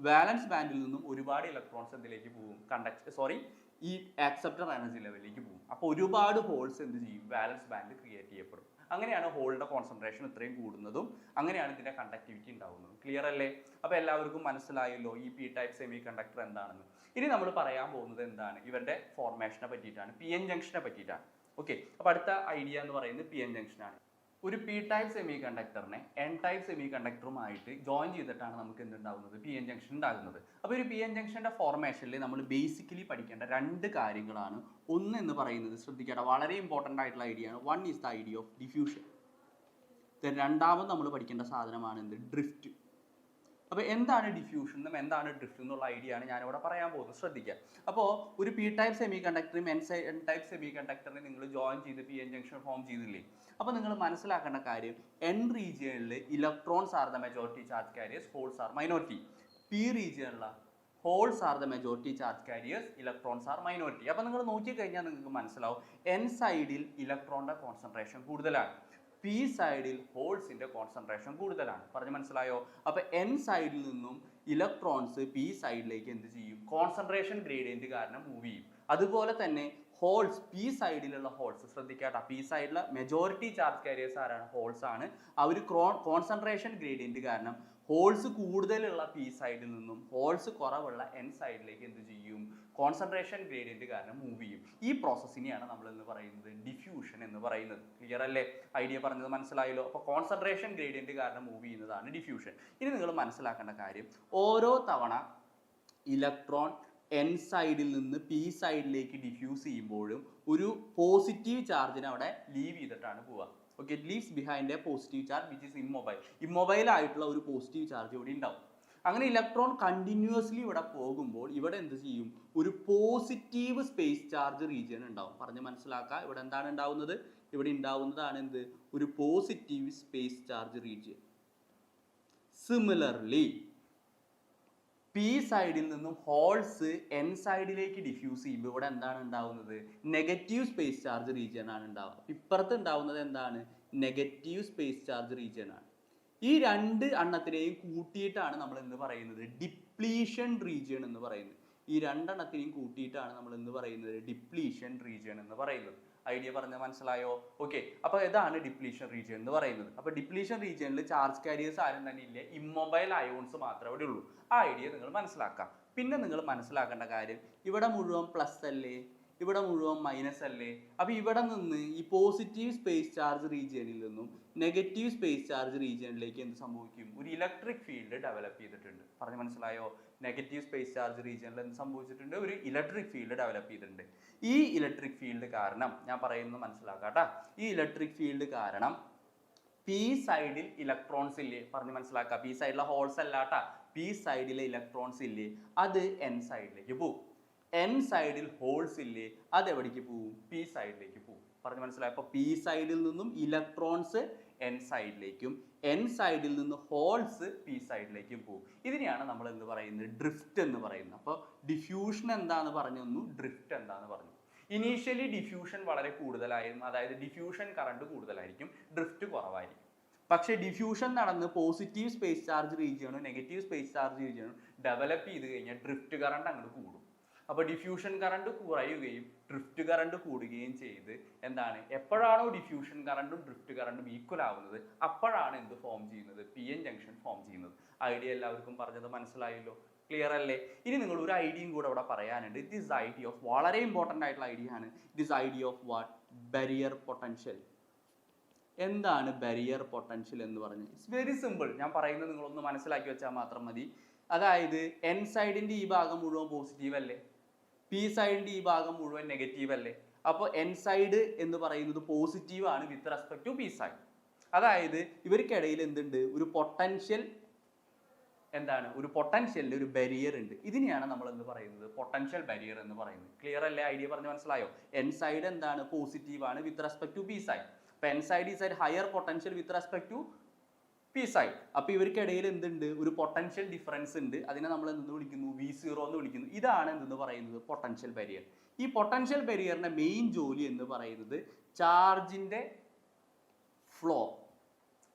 വാലൻസ് ബാൻഡിൽ നിന്നും ഒരുപാട് ഇലക്ട്രോൺസ് എന്തിലേക്ക് പോകും? ഈ ആക്സെപ്റ്റർ എനർജി ലെവലിലേക്ക് പോകും. അപ്പോൾ ഒരുപാട് ഹോൾസ് എന്ത് ചെയ്യും? വാലൻസ് ബാൻഡ് ക്രിയേറ്റ് ചെയ്യപ്പെടും. അങ്ങനെയാണ് ഹോളിന്റെ കോൺസെൻട്രേഷൻ ഇത്രയും കൂടുന്നതും അങ്ങനെയാണ് ഇതിന്റെ കണ്ടക്ടിവിറ്റി ഉണ്ടാവുന്നതും. ക്ലിയർ അല്ലേ? അപ്പോൾ എല്ലാവർക്കും മനസ്സിലായല്ലോ ഈ പി ടൈപ്പ് സെമി കണ്ടക്ടർ എന്താണെന്ന്. ഇനി നമ്മൾ പറയാൻ പോകുന്നത് എന്താണ്? ഇവരുടെ ഫോർമേഷനെ പറ്റിയിട്ടാണ്, PN ജംഗ്ഷനെ പറ്റിയിട്ടാണ്. ഓക്കെ, അപ്പോൾ അടുത്ത ഐഡിയ എന്ന് പറയുന്നത് PN ജംഗ്ഷൻ ആണ്. ഒരു പി ടൈപ്പ് സെമി കണ്ടക്ടറിനെ N ടൈപ്പ് സെമി കണ്ടക്ടറുമായിട്ട് ജോയിൻ ചെയ്തിട്ടാണ് നമുക്ക് എന്തുണ്ടാകുന്നത്? PN ജംഗ്ഷൻ ഉണ്ടാകുന്നത്. അപ്പോൾ ഒരു PN ജംഗ്ഷന്റെ ഫോർമേഷനിൽ നമ്മൾ ബേസിക്കലി പഠിക്കേണ്ട രണ്ട് കാര്യങ്ങളാണ്. ഒന്ന് എന്ന് പറയുന്നത് ശ്രദ്ധിക്കേണ്ട വളരെ ഇമ്പോർട്ടൻ്റ് ആയിട്ടുള്ള ഐഡിയ ആണ്. One is the idea of diffusion. രണ്ടാമത് നമ്മൾ പഠിക്കേണ്ട സാധനമാണ് എന്ത്? ഡ്രിഫ്റ്റ്. അപ്പോൾ എന്താണ് ഡിഫ്യൂഷൻ എന്നും എന്താണ് ഡ്രിഫ്റ്റ് എന്നുള്ള ഐഡിയ ആണ് ഞാനിവിടെ പറയാൻ പോകുന്നത്. ശ്രദ്ധിക്കുക. അപ്പോൾ ഒരു പി ടൈപ്പ് സെമി കണ്ടക്ടറും N ടൈപ്പ് സെമി കണ്ടക്ടറിനെ നിങ്ങൾ ജോയിൻ ചെയ്ത് PN ജംഗ്ഷൻ ഫോം ചെയ്തില്ലേ? അപ്പോൾ നിങ്ങൾ മനസ്സിലാക്കേണ്ട കാര്യം, N റീജിയനിൽ electrons are the majority charge carriers, holes are minority. P റീജിയനിലുള്ള holes are the majority charge carriers, electrons are minority. അപ്പോൾ നിങ്ങൾ നോക്കിക്കഴിഞ്ഞാൽ നിങ്ങൾക്ക് മനസ്സിലാവും N സൈഡിൽ ഇലക്ട്രോണിന്റെ കോൺസെൻട്രേഷൻ കൂടുതലാണ്, P സൈഡിൽ ഹോൾസിന്റെ കോൺസെൻട്രേഷൻ കൂടുതലാണ്. പറഞ്ഞ് മനസ്സിലായോ? അപ്പോൾ N സൈഡിൽ നിന്നും ഇലക്ട്രോൺസ് P സൈഡിലേക്ക് എന്ത് ചെയ്യും? കോൺസെൻട്രേഷൻ ഗ്രേഡിയന്റ് കാരണം മൂവ് ചെയ്യും. അതുപോലെ തന്നെ ഹോൾസ്, P സൈഡിലുള്ള ഹോൾസ് ശ്രദ്ധിക്കാട്ടോ, P സൈഡിലെ മെജോറിറ്റി ചാർജ് കാരിയേഴ്സ് ആരാണ്? ഹോൾസ് ആണ്. അവർ കോൺസെൻട്രേഷൻ ഗ്രേഡിയന്റ് കാരണം ഹോൾസ് കൂടുതലുള്ള P സൈഡിൽ നിന്നും ഹോൾസ് കുറവുള്ള N സൈഡിലേക്ക് എന്ത് ചെയ്യും? കോൺസെൻട്രേഷൻ ഗ്രേഡിയന്റ് കാരണം മൂവ് ചെയ്യും. ഈ പ്രോസസ്സിനെയാണ് നമ്മൾ എന്ന് പറയുന്നത് ഡിഫ്യൂഷൻ എന്ന് പറയുന്നത്. ക്ലിയർ അല്ലേ? ഐഡിയ പറഞ്ഞത് മനസ്സിലായല്ലോ? അപ്പോൾ കോൺസെൻട്രേഷൻ ഗ്രേഡിയന്റ് കാരണം മൂവ് ചെയ്യുന്നതാണ് ഡിഫ്യൂഷൻ. ഇനി നിങ്ങൾ മനസ്സിലാക്കേണ്ട കാര്യം, ഓരോ തവണ ഇലക്ട്രോൺ N സൈഡിൽ നിന്ന് P സൈഡിലേക്ക് ഡിഫ്യൂസ് ചെയ്യുമ്പോഴും ഒരു പോസിറ്റീവ് ചാർജിനെ അവിടെ ലീവ് ചെയ്തിട്ടാണ് പോവുക. Okay, it leaves behind A positive charge which is immobile. Immobile ആയിട്ടുള്ള ഒരു പോസിറ്റീവ് ചാർജ് ഇവിടെ ഉണ്ടാവും. അങ്ങനെ ഇലക്ട്രോൺ കണ്ടിന്യൂസ്ലി ഇവിടെ പോകുമ്പോൾ ഇവിടെ എന്ത് ചെയ്യും? ഒരു പോസിറ്റീവ് സ്പേസ് ചാർജ് റീജിയൻ ഉണ്ടാവും. പറഞ്ഞ് മനസ്സിലാക്കുക. ഇവിടെ എന്താണ് ഉണ്ടാവുന്നത്? ഇവിടെ ഉണ്ടാവുന്നതാണ് എന്ത്? ഒരു positive space charge region. Similarly P സൈഡിൽ നിന്നും ഹോൾസ് N സൈഡിലേക്ക് ഡിഫ്യൂസ് ചെയ്യുമ്പോൾ ഇവിടെ എന്താണ് ഉണ്ടാവുന്നത്? നെഗറ്റീവ് സ്പേസ് ചാർജ് റീജിയൻ ആണ് ഉണ്ടാവുക. ഇപ്പുറത്ത് ഉണ്ടാവുന്നത് എന്താണ്? നെഗറ്റീവ് സ്പേസ് ചാർജ് റീജിയൻ ആണ്. ഈ രണ്ട് എണ്ണത്തിനെയും കൂട്ടിയിട്ടാണ് നമ്മൾ എന്ന് പറയുന്നത് ഡിപ്ലീഷൻ റീജിയൻ എന്ന് പറയുന്നത്. ഈ രണ്ടെണ്ണത്തിനെയും കൂട്ടിയിട്ടാണ് നമ്മൾ എന്ന് പറയുന്നത് ഡിപ്ലീഷൻ റീജിയൻ എന്ന് പറയുന്നത്. ഐഡിയ പറഞ്ഞാൽ മനസ്സിലായോ? ഓക്കെ, അപ്പോൾ ഇതാണ് ഡിപ്ലീഷൻ റീജിയൻ എന്ന് പറയുന്നത്. അപ്പോൾ ഡിപ്ലീഷൻ റീജിയനിൽ ചാർജ് കാരിയേഴ്സ് ആരും തന്നെ ഇല്ല, ഇമ്മൊബൈൽ അയോൺസ് മാത്രമേ ഇവിടെ ഉള്ളൂ. ആ ഐഡിയ നിങ്ങൾ മനസ്സിലാക്കാം. പിന്നെ നിങ്ങൾ മനസ്സിലാക്കേണ്ട കാര്യം, ഇവിടെ മുഴുവൻ പ്ലസ് അല്ലേ, ഇവിടെ മുഴുവൻ മൈനസ് അല്ലേ? അപ്പോൾ ഇവിടെ നിന്ന് ഈ പോസിറ്റീവ് സ്പേസ് ചാർജ് റീജിയനിൽ നിന്നും നെഗറ്റീവ് സ്പേസ് ചാർജ് റീജിയനിലേക്ക് എന്ത് സംഭവിക്കും? ഒരു ഇലക്ട്രിക് ഫീൽഡ് ഡെവലപ്പ് ചെയ്തിട്ടുണ്ട്. പറഞ്ഞ് മനസ്സിലായോ? നെഗറ്റീവ് സ്പേസ് ചാർജ് റീജിയനിൽ എന്ത് സംഭവിച്ചിട്ടുണ്ട്? ഒരു ഇലക്ട്രിക് ഫീൽഡ് ഡെവലപ്പ് ചെയ്തിട്ടുണ്ട്. ഈ ഇലക്ട്രിക് ഫീൽഡ് കാരണം, ഞാൻ പറയുന്നത് മനസ്സിലാക്കാട്ടാ, ഈ ഇലക്ട്രിക് ഫീൽഡ് കാരണം P സൈഡിൽ ഇലക്ട്രോൺസ് ഇല്ലേ? പറഞ്ഞ് മനസ്സിലാക്കുക. P സൈഡിലെ ഹോൾസ് അല്ലാട്ടാ, P സൈഡിലെ ഇലക്ട്രോൺസ് ഇല്ലേ? അത് N സൈഡിലേക്ക് പോകും. N സൈഡിൽ ഹോൾസ് ഇല്ലേ? അത് എവിടേക്ക് പോവും? P സൈഡിലേക്ക് പോവും. പറഞ്ഞ് മനസ്സിലായി? അപ്പോൾ P സൈഡിൽ നിന്നും ഇലക്ട്രോൺസ് N സൈഡിലേക്കും N സൈഡിൽ നിന്ന് ഹോൾസ് P സൈഡിലേക്കും പോകും. ഇതിനെയാണ് നമ്മൾ എന്ത് പറയുന്നത്? ഡ്രിഫ്റ്റ് എന്ന് പറയുന്നത്. അപ്പോൾ ഡിഫ്യൂഷൻ എന്താന്ന് പറഞ്ഞു തന്നു, ഡ്രിഫ്റ്റ് എന്താന്ന് പറഞ്ഞു. ഇനീഷ്യലി ഡിഫ്യൂഷൻ വളരെ കൂടുതലായിരുന്നു, അതായത് ഡിഫ്യൂഷൻ കറണ്ട് കൂടുതലായിരിക്കും, ഡ്രിഫ്റ്റ് കുറവായിരിക്കും. പക്ഷേ ഡിഫ്യൂഷൻ നടന്ന് പോസിറ്റീവ് സ്പേസ് ചാർജ് റീജിയണോ നെഗറ്റീവ് സ്പേസ് ചാർജ് റീജിയണോ ഡെവലപ്പ് ചെയ്ത് കഴിഞ്ഞാൽ ഡ്രിഫ്റ്റ് കറണ്ട് അങ്ങോട്ട് കൂടും. അപ്പോൾ ഡിഫ്യൂഷൻ കറണ്ട് കുറയുകയും ഡ്രിഫ്റ്റ് കറണ്ട് കൂടുകയും ചെയ്ത് എന്താണ്, എപ്പോഴാണോ ഡിഫ്യൂഷൻ കറണ്ടും ഡ്രിഫ്റ്റ് കറണ്ടും ഈക്വൽ ആവുന്നത് അപ്പോഴാണ് എന്ത് ഫോം ചെയ്യുന്നത്, പി എൻ ജംഗ്ഷൻ ഫോം ചെയ്യുന്നത്. ഐഡിയ എല്ലാവർക്കും പറഞ്ഞത് മനസ്സിലായല്ലോ, ക്ലിയർ അല്ലേ? ഇനി നിങ്ങൾ ഒരു ഐഡിയയും കൂടെ ഇവിടെ പറയാനുണ്ട്. ദിസ് ഐഡിയ ഓഫ്, വളരെ ഇമ്പോർട്ടൻ്റ് ആയിട്ടുള്ള ഐഡിയ ആണ്, this idea of what, barrier potential. എന്താണ് ബാരിയർ പൊട്ടൻഷ്യൽ എന്ന് പറഞ്ഞാൽ? It's very simple. ഞാൻ പറയുന്നത് നിങ്ങളൊന്ന് മനസ്സിലാക്കി വെച്ചാൽ മാത്രം മതി. അതായത് എൻ സൈഡിൻ്റെ ഈ ഭാഗം മുഴുവൻ പോസിറ്റീവ് അല്ലേ, പി സൈഡിൻ്റെ ഈ ഭാഗം മുഴുവൻ നെഗറ്റീവ് അല്ലേ? അപ്പോൾ എൻ സൈഡ് എന്ന് പറയുന്നത് പോസിറ്റീവ് ആണ് with respect to P side. അതായത് ഇവർക്കിടയിൽ എന്തുണ്ട്, ഒരു പൊട്ടൻഷ്യൽ, എന്താണ്, ഒരു പൊട്ടൻഷ്യലിൽ ഒരു ബാരിയർ ഉണ്ട്. ഇതിനെയാണ് നമ്മൾ എന്ത് പറയുന്നത്, പൊട്ടൻഷ്യൽ ബാരിയർ എന്ന് പറയുന്നത്. ക്ലിയർ അല്ലേ? ഐഡിയ പറഞ്ഞ് മനസ്സിലായോ? എൻ സൈഡ് എന്താണ്, പോസിറ്റീവ് ആണ് with respect to P side. അപ്പോൾ N side is at higher potential with respect to P side. അപ്പോൾ ഇവർക്കിടയിൽ എന്തുണ്ട്, ഒരു പൊട്ടൻഷ്യൽ ഡിഫറൻസ് ഉണ്ട്. അതിനെ നമ്മൾ എന്തെന്ന് വിളിക്കുന്നു, V0 എന്ന് വിളിക്കുന്നു. ഇതാണ് എന്തെന്ന് പറയുന്നത്, പൊട്ടൻഷ്യൽ ബാരിയർ. ഈ പൊട്ടൻഷ്യൽ ബാരിയറിന്റെ മെയിൻ ജോലി എന്ന് പറയുന്നത് ചാർജിന്റെ ഫ്ലോ,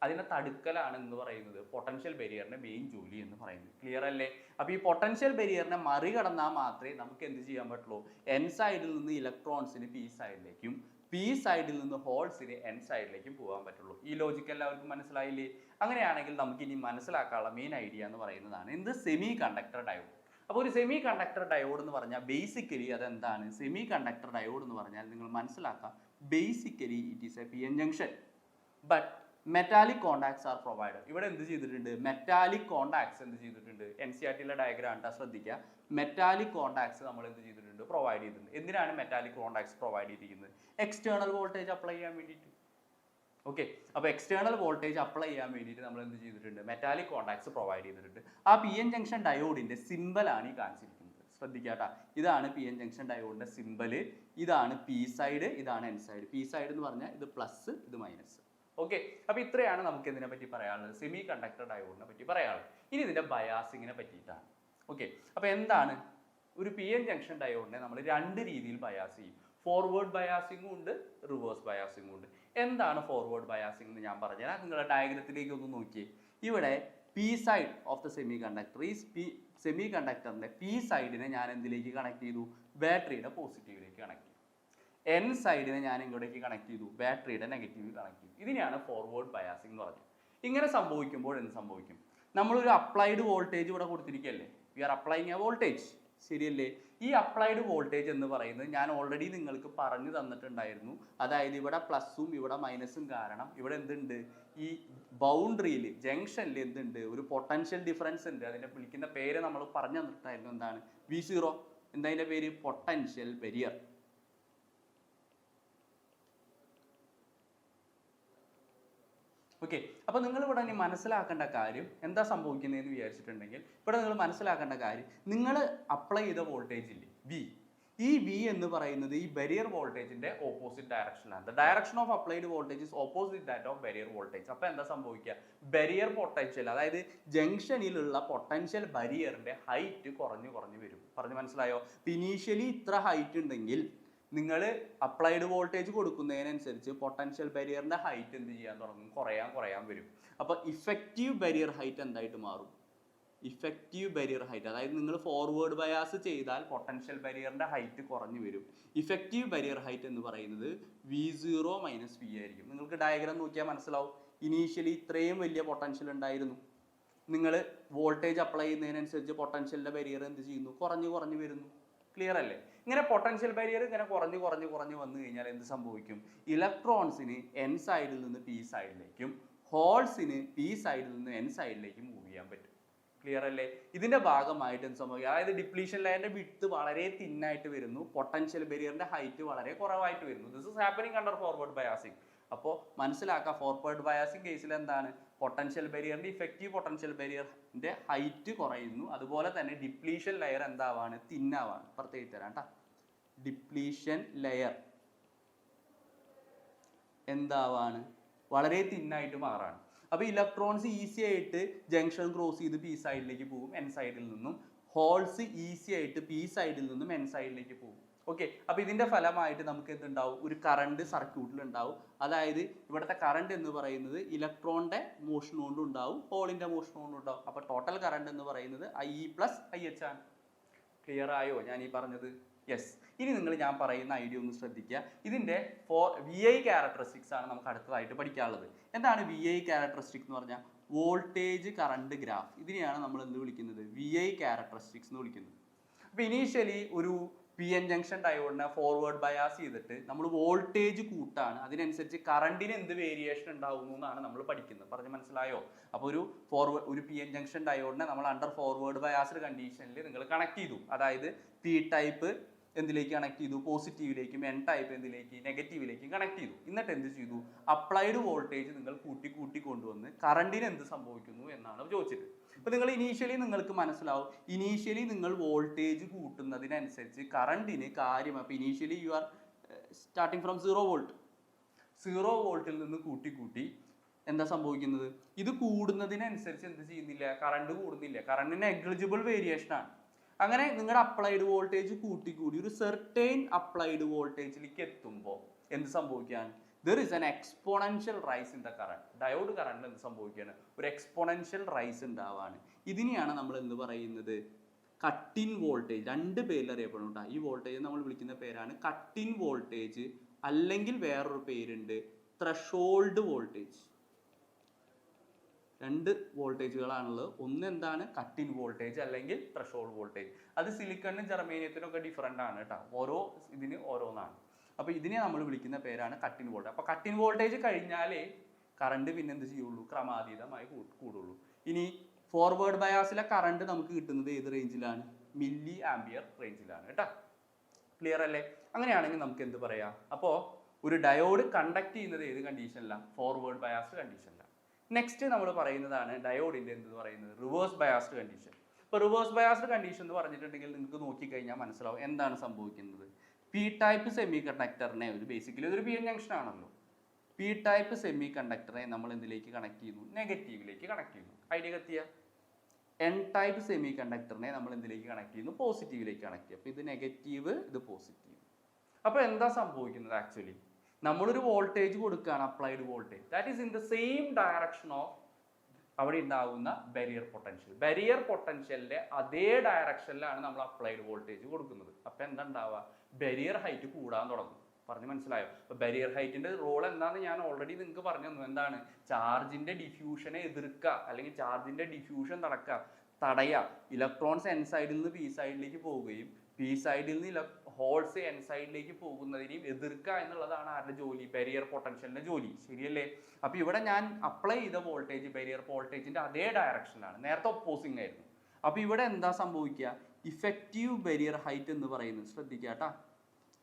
അതിനെ തടുക്കലാണ് എന്ന് പറയുന്നത് പൊട്ടൻഷ്യൽ ബാരിയറിന്റെ മെയിൻ ജോലി എന്ന് പറയുന്നത്. ക്ലിയർ അല്ലേ? അപ്പോൾ ഈ പൊട്ടൻഷ്യൽ ബാരിയറിനെ മറികടന്നാൽ മാത്രമേ നമുക്ക് എന്ത് ചെയ്യാൻ പറ്റുള്ളൂ, എൻ സൈഡിൽ നിന്ന് ഇലക്ട്രോൺസിന് പി സൈഡിലേക്കും പി സൈഡിൽ നിന്ന് ഹോൾസിന് എൻ സൈഡിലേക്കും പോകാൻ പറ്റുള്ളൂ. ഈ ലോജിക്ക് എല്ലാവർക്കും മനസ്സിലായില്ലേ? അങ്ങനെയാണെങ്കിൽ നമുക്ക് ഇനി മനസ്സിലാക്കാനുള്ള മെയിൻ ഐഡിയ എന്ന് പറയുന്നതാണ് എന്ത്, സെമി കണ്ടക്ടർ ഡയോഡ്. അപ്പോൾ ഒരു സെമി കണ്ടക്ടർ ഡയോഡ് എന്ന് പറഞ്ഞാൽ ബേസിക്കലി അതെന്താണ്, സെമി കണ്ടക്ടർ ഡയോഡ് എന്ന് പറഞ്ഞാൽ നിങ്ങൾ മനസ്സിലാക്കാം, basically it is A P N junction but metallic contacts are provided. ഇവിടെ എന്ത് ചെയ്തിട്ടുണ്ട്, മെറ്റാലിക് കോണ്ടാക്ട്സ് എന്ത് ചെയ്തിട്ടുണ്ട്, NCERT ഡയഗ്രാം ഉണ്ടാ ശ്രദ്ധിക്കുക. മെറ്റാലിക് കോണ്ടാക്ട്സ് നമ്മൾ എന്ത് ചെയ്തിട്ടുണ്ട്, പ്രൊവൈഡ് ചെയ്തിട്ടുണ്ട്. എന്തിനാണ് മെറ്റാലിക് കോണ്ടാക്ട്സ് പ്രൊവൈഡ് ചെയ്തിരിക്കുന്നത്, എക്സ്റ്റേണൽ വോൾട്ടേജ് അപ്ലൈ ചെയ്യാൻ വേണ്ടിയിട്ട്. ഓക്കെ, അപ്പോൾ എക്സ്റ്റേണൽ വോൾട്ടേജ് അപ്ലൈ ചെയ്യാൻ വേണ്ടിയിട്ട് നമ്മൾ എന്ത് ചെയ്തിട്ടുണ്ട്, മെറ്റാലിക് കോണ്ടാക്ട്സ് പ്രൊവൈഡ് ചെയ്തിട്ടുണ്ട്. ആ പി എൻ ജംഗ്ഷൻ ഡയോഡിന്റെ സിമ്പലാണ് ഈ കാണിച്ചിരിക്കുന്നത്. ശ്രദ്ധിക്കാട്ടാ, ഇതാണ് പി എൻ ജംഗ്ഷൻ ഡയോഡിന്റെ സിമ്പല്. ഇതാണ് പി സൈഡ്, ഇതാണ് എൻ സൈഡ്. പി സൈഡ് എന്ന് പറഞ്ഞാൽ ഇത് പ്ലസ്, ഇത് മൈനസ്. ഓക്കെ, അപ്പോൾ ഇത്രയാണ് നമുക്ക് ഇതിനെ പറ്റി പറയാനുള്ളത്, സെമി കണ്ടക്ടർ ഡയോഡിനെ പറ്റി പറയാനുള്ളത്. ഇനി ഇതിന്റെ ബയാസിങ്ങിനെ പറ്റിയിട്ടാണ്. ഓക്കെ, അപ്പോൾ എന്താണ്, ഒരു പി എൻ ജംഗ്ഷൻ ഡയോഡിനെ നമ്മൾ രണ്ട് രീതിയിൽ ബയാസ് ചെയ്യും. ഫോർവേഡ് ബയാസിങ്ങും ഉണ്ട്, റിവേഴ്സ് ബയാസിങ്ങും ഉണ്ട്. എന്താണ് ഫോർവേഡ് ബയാസിംഗ് എന്ന് ഞാൻ പറഞ്ഞുതരാം. നിങ്ങളുടെ ഡയഗ്രത്തിലേക്ക് ഒന്ന് നോക്കിയേ. ഇവിടെ P side of the semi conductor is semi കണ്ടക്ടറിന്റെ പി സൈഡിനെ ഞാൻ എന്തിലേക്ക് കണക്ട് ചെയ്തു, ബാറ്ററിയുടെ പോസിറ്റീവിലേക്ക് കണക്ട് ചെയ്തു. എൻ സൈഡിനെ ഞാൻ ഇങ്ങോട്ടേക്ക് കണക്ട് ചെയ്തു, ബാറ്ററിയുടെ നെഗറ്റീവ് കണക്ട് ചെയ്തു. ഇതിനെയാണ് ഫോർവേഡ് ബയാസിംഗ് എന്ന് പറഞ്ഞത്. ഇങ്ങനെ സംഭവിക്കുമ്പോൾ എന്ത് സംഭവിക്കും, നമ്മളൊരു അപ്ലൈഡ് വോൾട്ടേജ് ഇവിടെ കൊടുത്തിരിക്കുകയല്ലേ, we are applying a voltage, ശരിയല്ലേ? ഈ അപ്ലൈഡ് വോൾട്ടേജ് എന്ന് പറയുന്നത് ഞാൻ ഓൾറെഡി നിങ്ങൾക്ക് പറഞ്ഞു തന്നിട്ടുണ്ടായിരുന്നു. അതായത് ഇവിടെ പ്ലസും ഇവിടെ മൈനസും കാരണം ഇവിടെ എന്തുണ്ട്, ഈ ബൗണ്ടറിയിൽ ജംഗ്ഷനിൽ എന്തുണ്ട്, ഒരു പൊട്ടൻഷ്യൽ ഡിഫറൻസ് ഉണ്ട്. അതിനെ വിളിക്കുന്ന പേര് നമ്മൾ പറഞ്ഞു തന്നിട്ടായിരുന്നു, എന്താണ്, V0. എന്താ അതിൻ്റെ പേര്, പൊട്ടൻഷ്യൽ ബാരിയർ. ഓക്കെ, അപ്പോൾ നിങ്ങൾ ഇവിടെ ഇനി മനസ്സിലാക്കേണ്ട കാര്യം എന്താ സംഭവിക്കുന്നതെന്ന് വിചാരിച്ചിട്ടുണ്ടെങ്കിൽ, ഇവിടെ നിങ്ങൾ മനസ്സിലാക്കേണ്ട കാര്യം, നിങ്ങൾ അപ്ലൈ ചെയ്ത വോൾട്ടേജ് ഇല്ലേ V, ഈ V എന്ന് പറയുന്നത് ഈ ബാരിയർ വോൾട്ടേജിന്റെ ഓപ്പോസിറ്റ് ഡയറക്ഷനിലാണ്. The direction of applied voltage is opposite that of barrier voltage. അപ്പോൾ എന്താ സംഭവിക്കുക, ബാരിയർ പൊട്ടൻഷ്യൽ, അതായത് ജംഗ്ഷനിലുള്ള പൊട്ടൻഷ്യൽ ബാരിയറിന്റെ ഹൈറ്റ് കുറഞ്ഞു വരും. പറഞ്ഞു മനസ്സിലായോ? ഇനീഷ്യലി ഇത്ര ഹൈറ്റ് ഉണ്ടെങ്കിൽ നിങ്ങൾ അപ്ലൈഡ് വോൾട്ടേജ് കൊടുക്കുന്നതിനനുസരിച്ച് പൊട്ടൻഷ്യൽ ബാരിയറിന്റെ ഹൈറ്റ് എന്ത് ചെയ്യാൻ തുടങ്ങും, കുറയാൻ വരും. അപ്പോൾ ഇഫക്റ്റീവ് ബാരിയർ ഹൈറ്റ് എന്തായിട്ട് മാറും, ഇഫക്റ്റീവ് ബാരിയർ ഹൈറ്റ്, അതായത് നിങ്ങൾ ഫോർവേഡ് ബയാസ് ചെയ്താൽ പൊട്ടൻഷ്യൽ ബാരിയറിന്റെ ഹൈറ്റ് കുറഞ്ഞു വരും. ഇഫക്റ്റീവ് ബാരിയർ ഹൈറ്റ് എന്ന് പറയുന്നത് V0 മൈനസ് V ആയിരിക്കും. നിങ്ങൾക്ക് ഡയഗ്രാം നോക്കിയാൽ മനസ്സിലാവും. ഇനീഷ്യലി ഇത്രയും വലിയ പൊട്ടൻഷ്യൽ ഉണ്ടായിരുന്നു, നിങ്ങൾ വോൾട്ടേജ് അപ്ലൈ ചെയ്യുന്നതിനനുസരിച്ച് പൊട്ടൻഷ്യലിന്റെ ബാരിയർ എന്ത് ചെയ്യുന്നു, കുറഞ്ഞു വരുന്നു. ക്ലിയർ അല്ലേ? ഇങ്ങനെ പൊട്ടൻഷ്യൽ ബാരിയർ ഇങ്ങനെ കുറഞ്ഞു വന്നു കഴിഞ്ഞാൽ എന്ത് സംഭവിക്കും, ഇലക്ട്രോൺസിന് എൻ സൈഡിൽ നിന്ന് പി സൈഡിലേക്കും ഹോൾസിന് പി സൈഡിൽ നിന്ന് എൻ സൈഡിലേക്കും മൂവ് ചെയ്യാൻ പറ്റും. ക്ലിയർ അല്ലേ? ഇതിന്റെ ഭാഗമായിട്ട് എന്ത് സംഭവിക്കും, അതായത് ഡിപ്ലീഷൻ ലൈനിന്റെ വിഡ്ത്ത് വളരെ തിന്നായിട്ട് വരുന്നു, പൊട്ടൻഷ്യൽ ബാരിയറിന്റെ ഹൈറ്റ് വളരെ കുറവായിട്ട് വരുന്നു. This is happening under forward biasing. അപ്പോൾ മനസ്സിലാക്കുക, ഫോർവേഡ് ബയാസിംഗ് കേസിൽ എന്താണ്, പൊട്ടൻഷ്യൽ ബാരിയറിന്റെ ഇഫക്റ്റീവ് പൊട്ടൻഷ്യൽ ബാരിയറിന്റെ ഹൈറ്റ് കുറയുന്നു, അതുപോലെ തന്നെ ഡിപ്ലീഷൻ ലെയർ എന്താവാണ്, തിന്നാവാണ്. പ്രത്യേകിച്ച് തരാം കേട്ടോ, ഡിപ്ലീഷൻ ലെയർ എന്താവാണ്, വളരെ തിന്നായിട്ട് മാറാണ്. അപ്പോൾ ഇലക്ട്രോൺസ് ഈസി ആയിട്ട് ജംഗ്ഷൻ ക്രോസ് ചെയ്ത് പി സൈഡിലേക്ക് പോകും, എൻ സൈഡിൽ നിന്നും ഹോൾസ് ഈസി ആയിട്ട് പി സൈഡിൽ നിന്നും എൻ സൈഡിലേക്ക് പോകും. ഓക്കെ, അപ്പൊ ഇതിന്റെ ഫലമായിട്ട് നമുക്ക് എന്തുണ്ടാവും, ഒരു കറണ്ട് സർക്യൂട്ടിൽ ഉണ്ടാവും. അതായത് ഇവിടുത്തെ കറണ്ട് എന്ന് പറയുന്നത് ഇലക്ട്രോണിന്റെ മോഷൻ കൊണ്ടും ഉണ്ടാവും, ഹോളിന്റെ മോഷൻ കൊണ്ടും ഉണ്ടാവും. അപ്പൊ ടോട്ടൽ കറണ്ട് എന്ന് പറയുന്നത് IE പ്ലസ് IH ആണ്. ക്ലിയർ ആയോ ഞാൻ ഈ പറഞ്ഞത്? യെസ്. ഇനി നിങ്ങൾ ഞാൻ പറയുന്ന ഐഡിയ ഒന്ന് ശ്രദ്ധിക്കുക. ഇതിന്റെ VI ക്യാരക്ടറിസ്റ്റിക്സ് ആണ് നമുക്ക് അടുത്തതായിട്ട് പഠിക്കാനുള്ളത്. എന്താണ് VI ക്യാരക്ടറിസ്റ്റിക്സ് എന്ന് പറഞ്ഞാൽ? Voltage current graph. ഇതിനെയാണ് നമ്മൾ എന്ത് വിളിക്കുന്നത്? VI ക്യാരക്ടറിസ്റ്റിക്സ് എന്ന് വിളിക്കുന്നത്. അപ്പൊ ഇനീഷ്യലി ഒരു PN ജംഗ്ഷൻ ഡയോഡിനെ ഫോർവേഡ് ബയാസ് ചെയ്തിട്ട് നമ്മൾ വോൾട്ടേജ് കൂട്ടാണ്, അതിനനുസരിച്ച് കറണ്ടിന് എന്ത് വേരിയേഷൻ ഉണ്ടാവുന്നു എന്നാണ് നമ്മൾ പഠിക്കുന്നത്. പറഞ്ഞ് മനസ്സിലായോ? അപ്പോൾ ഒരു PN ജംഗ്ഷൻ ഡയോഡിനെ നമ്മൾ അണ്ടർ ഫോർവേഡ് ബയാസ്ഡ് കണ്ടീഷനിൽ നിങ്ങൾ കണക്ട് ചെയ്തു. അതായത് P ടൈപ്പ് എന്തിലേക്ക് കണക്ട് ചെയ്തു? പോസിറ്റീവിലേക്കും. N ടൈപ്പ് എന്തിലേക്ക്? നെഗറ്റീവിലേക്കും കണക്ട് ചെയ്തു. എന്നിട്ട് എന്ത് ചെയ്തു? അപ്ലൈഡ് വോൾട്ടേജ് നിങ്ങൾ കൂട്ടി കൊണ്ടുവന്ന് കറണ്ടിന് എന്ത് സംഭവിക്കുന്നു എന്നാണ് ചോദിച്ചത്. അപ്പൊ നിങ്ങൾ ഇനീഷ്യലി നിങ്ങൾക്ക് മനസ്സിലാവും, ഇനീഷ്യലി നിങ്ങൾ വോൾട്ടേജ് കൂട്ടുന്നതിനനുസരിച്ച് കറണ്ടിന് കാര്യം. അപ്പൊ initially you are starting from 0 volt. 0 വോൾട്ടിൽ നിന്ന് കൂട്ടി എന്താ സംഭവിക്കുന്നത്? ഇത് കൂടുന്നതിനനുസരിച്ച് എന്ത് ചെയ്യുന്നില്ല? കറണ്ട് കൂടുന്നില്ല. കറണ്ടിന് നെഗ്ലിജിബിൾ വേരിയേഷൻ ആണ്. അങ്ങനെ നിങ്ങളുടെ അപ്ലൈഡ് വോൾട്ടേജ് കൂട്ടി ഒരു സെർട്ടൈൻ അപ്ലൈഡ് വോൾട്ടേജിലേക്ക് എത്തുമ്പോൾ എന്ത് സംഭവിക്കുകയാണ്? There is an exponential rise in the current. Diode കറണ്ടിൽ എന്ത് സംഭവിക്കുകയാണ്? ഒരു എക്സ്പോണൻഷ്യൽ റൈസ് ഉണ്ടാവാണ്. ഇതിനെയാണ് നമ്മൾ എന്ത് പറയുന്നത്? Cut in voltage. രണ്ട് പേരിൽ അറിയപ്പെടും കേട്ടോ. ഈ വോൾട്ടേജ് നമ്മൾ വിളിക്കുന്ന പേരാണ് കട്ട് ഇൻ വോൾട്ടേജ്, അല്ലെങ്കിൽ വേറൊരു പേരുണ്ട് ത്രഷോൾഡ് വോൾട്ടേജ്. രണ്ട് വോൾട്ടേജുകളാണുള്ളത്. ഒന്ന് എന്താണ്? കട്ട് ഇൻ വോൾട്ടേജ് അല്ലെങ്കിൽ ത്രഷോൾഡ് വോൾട്ടേജ്. അത് സിലിക്കണിനും ജെർമേനിയത്തിനും ഒക്കെ ഡിഫറെൻ്റ് ആണ് കേട്ടോ. ഓരോ ഇതിന് ഓരോന്നാണ്. അപ്പൊ ഇതിനെ നമ്മൾ വിളിക്കുന്ന പേരാണ് കട്ട് ഇൻ വോൾട്ടേജ്. അപ്പൊ കട്ട് ഇൻ വോൾട്ടേജ് കഴിഞ്ഞാലേ കറണ്ട് പിന്നെ എന്ത് ചെയ്യുള്ളൂ? ക്രമാതീതമായി കൂടുള്ളൂ. ഇനി ഫോർവേഡ് ബയാസിലെ കറണ്ട് നമുക്ക് കിട്ടുന്നത് ഏത് റേഞ്ചിലാണ്? മില്ലി ആംപിയർ റേഞ്ചിലാണ് കേട്ടോ. ക്ലിയർ അല്ലേ? അങ്ങനെയാണെങ്കിൽ നമുക്ക് എന്ത് പറയാം? അപ്പോൾ ഒരു ഡയോഡ് കണ്ടക്ട് ചെയ്യുന്നത് ഏത് കണ്ടീഷനിലാണ്? ഫോർവേഡ് ബയാസ്ഡ് കണ്ടീഷനിലാണ്. നെക്സ്റ്റ് നമ്മൾ പറയുന്നതാണ് ഡയോഡിന്റെ എന്ത് പറയുന്നത്? Reverse biased condition. ഇപ്പോൾ റിവേഴ്സ് ബയാസ്ഡ് കണ്ടീഷൻ എന്ന് പറഞ്ഞിട്ടുണ്ടെങ്കിൽ നിങ്ങൾക്ക് നോക്കിക്കഴിഞ്ഞാൽ മനസ്സിലാവും എന്താണ് സംഭവിക്കുന്നത്. P ടൈപ്പ് സെമി കണ്ടക്ടറിനെ ബേസിക്കലി ഒരു PN ജംഗ്ഷൻ ആണല്ലോ. P ടൈപ്പ് സെമി കണ്ടക്ടറെ നമ്മൾ എന്തിലേക്ക് കണക്ട് ചെയ്യുന്നു? നെഗറ്റീവിലേക്ക് കണക്ട് ചെയ്യുന്നു. ഐഡിയ കത്തിയ. N ടൈപ്പ് സെമി കണ്ടക്ടറിനെ നമ്മൾ എന്തിലേക്ക് കണക്ട് ചെയ്യുന്നു? പോസിറ്റീവിലേക്ക് കണക്ട് ചെയ്യും. അപ്പോൾ ഇത് നെഗറ്റീവ്, ഇത് പോസിറ്റീവ്. അപ്പോൾ എന്താ സംഭവിക്കുന്നത്? ആക്ച്വലി നമ്മളൊരു വോൾട്ടേജ് കൊടുക്കുകയാണ്, applied voltage. That is in the same direction of അവിടെ ഉണ്ടാകുന്ന ബാരിയർ പൊട്ടൻഷ്യൽ. ബാരിയർ പൊട്ടൻഷ്യലിന്റെ അതേ ഡയറക്ഷനിലാണ് നമ്മൾ അപ്ലൈഡ് വോൾട്ടേജ് കൊടുക്കുന്നത്. അപ്പൊ എന്താ ഉണ്ടാവുക? ബാരിയർ ഹൈറ്റ് കൂടാൻ തുടങ്ങും. പറഞ്ഞ് മനസ്സിലായോ? അപ്പൊ ബാരിയർ ഹൈറ്റിന്റെ റോൾ എന്താന്ന് ഞാൻ ഓൾറെഡി നിങ്ങൾക്ക് പറഞ്ഞു തന്നു. എന്താണ്? ചാർജിന്റെ ഡിഫ്യൂഷനെ എതിർക്കുക, അല്ലെങ്കിൽ ചാർജിന്റെ ഡിഫ്യൂഷൻ തടയുക. ഇലക്ട്രോൺസ് N സൈഡിൽ നിന്ന് P സൈഡിലേക്ക് പോവുകയും P സൈഡിൽ നിന്ന് ഹോൾസ് N സൈഡിലേക്ക് പോകുന്നതിനെയും എതിർക്കുക എന്നുള്ളതാണ് ആരുടെ ജോലി? ബാരിയർ പൊട്ടൻഷ്യലിന്റെ ജോലി. ശരിയല്ലേ? അപ്പൊ ഇവിടെ ഞാൻ അപ്ലൈ ചെയ്ത വോൾട്ടേജ് ബാരിയർ വോൾട്ടേജിന്റെ അതേ ഡയറക്ഷനിലാണ്. നേരത്തെ ഒപ്പോസിംഗ് ആയിരുന്നു. അപ്പൊ ഇവിടെ എന്താ സംഭവിക്കുക? ഇഫക്റ്റീവ് ബാരിയർ ഹൈറ്റ് എന്ന് പറയുന്നത്, ശ്രദ്ധിക്കുക കേട്ടാ,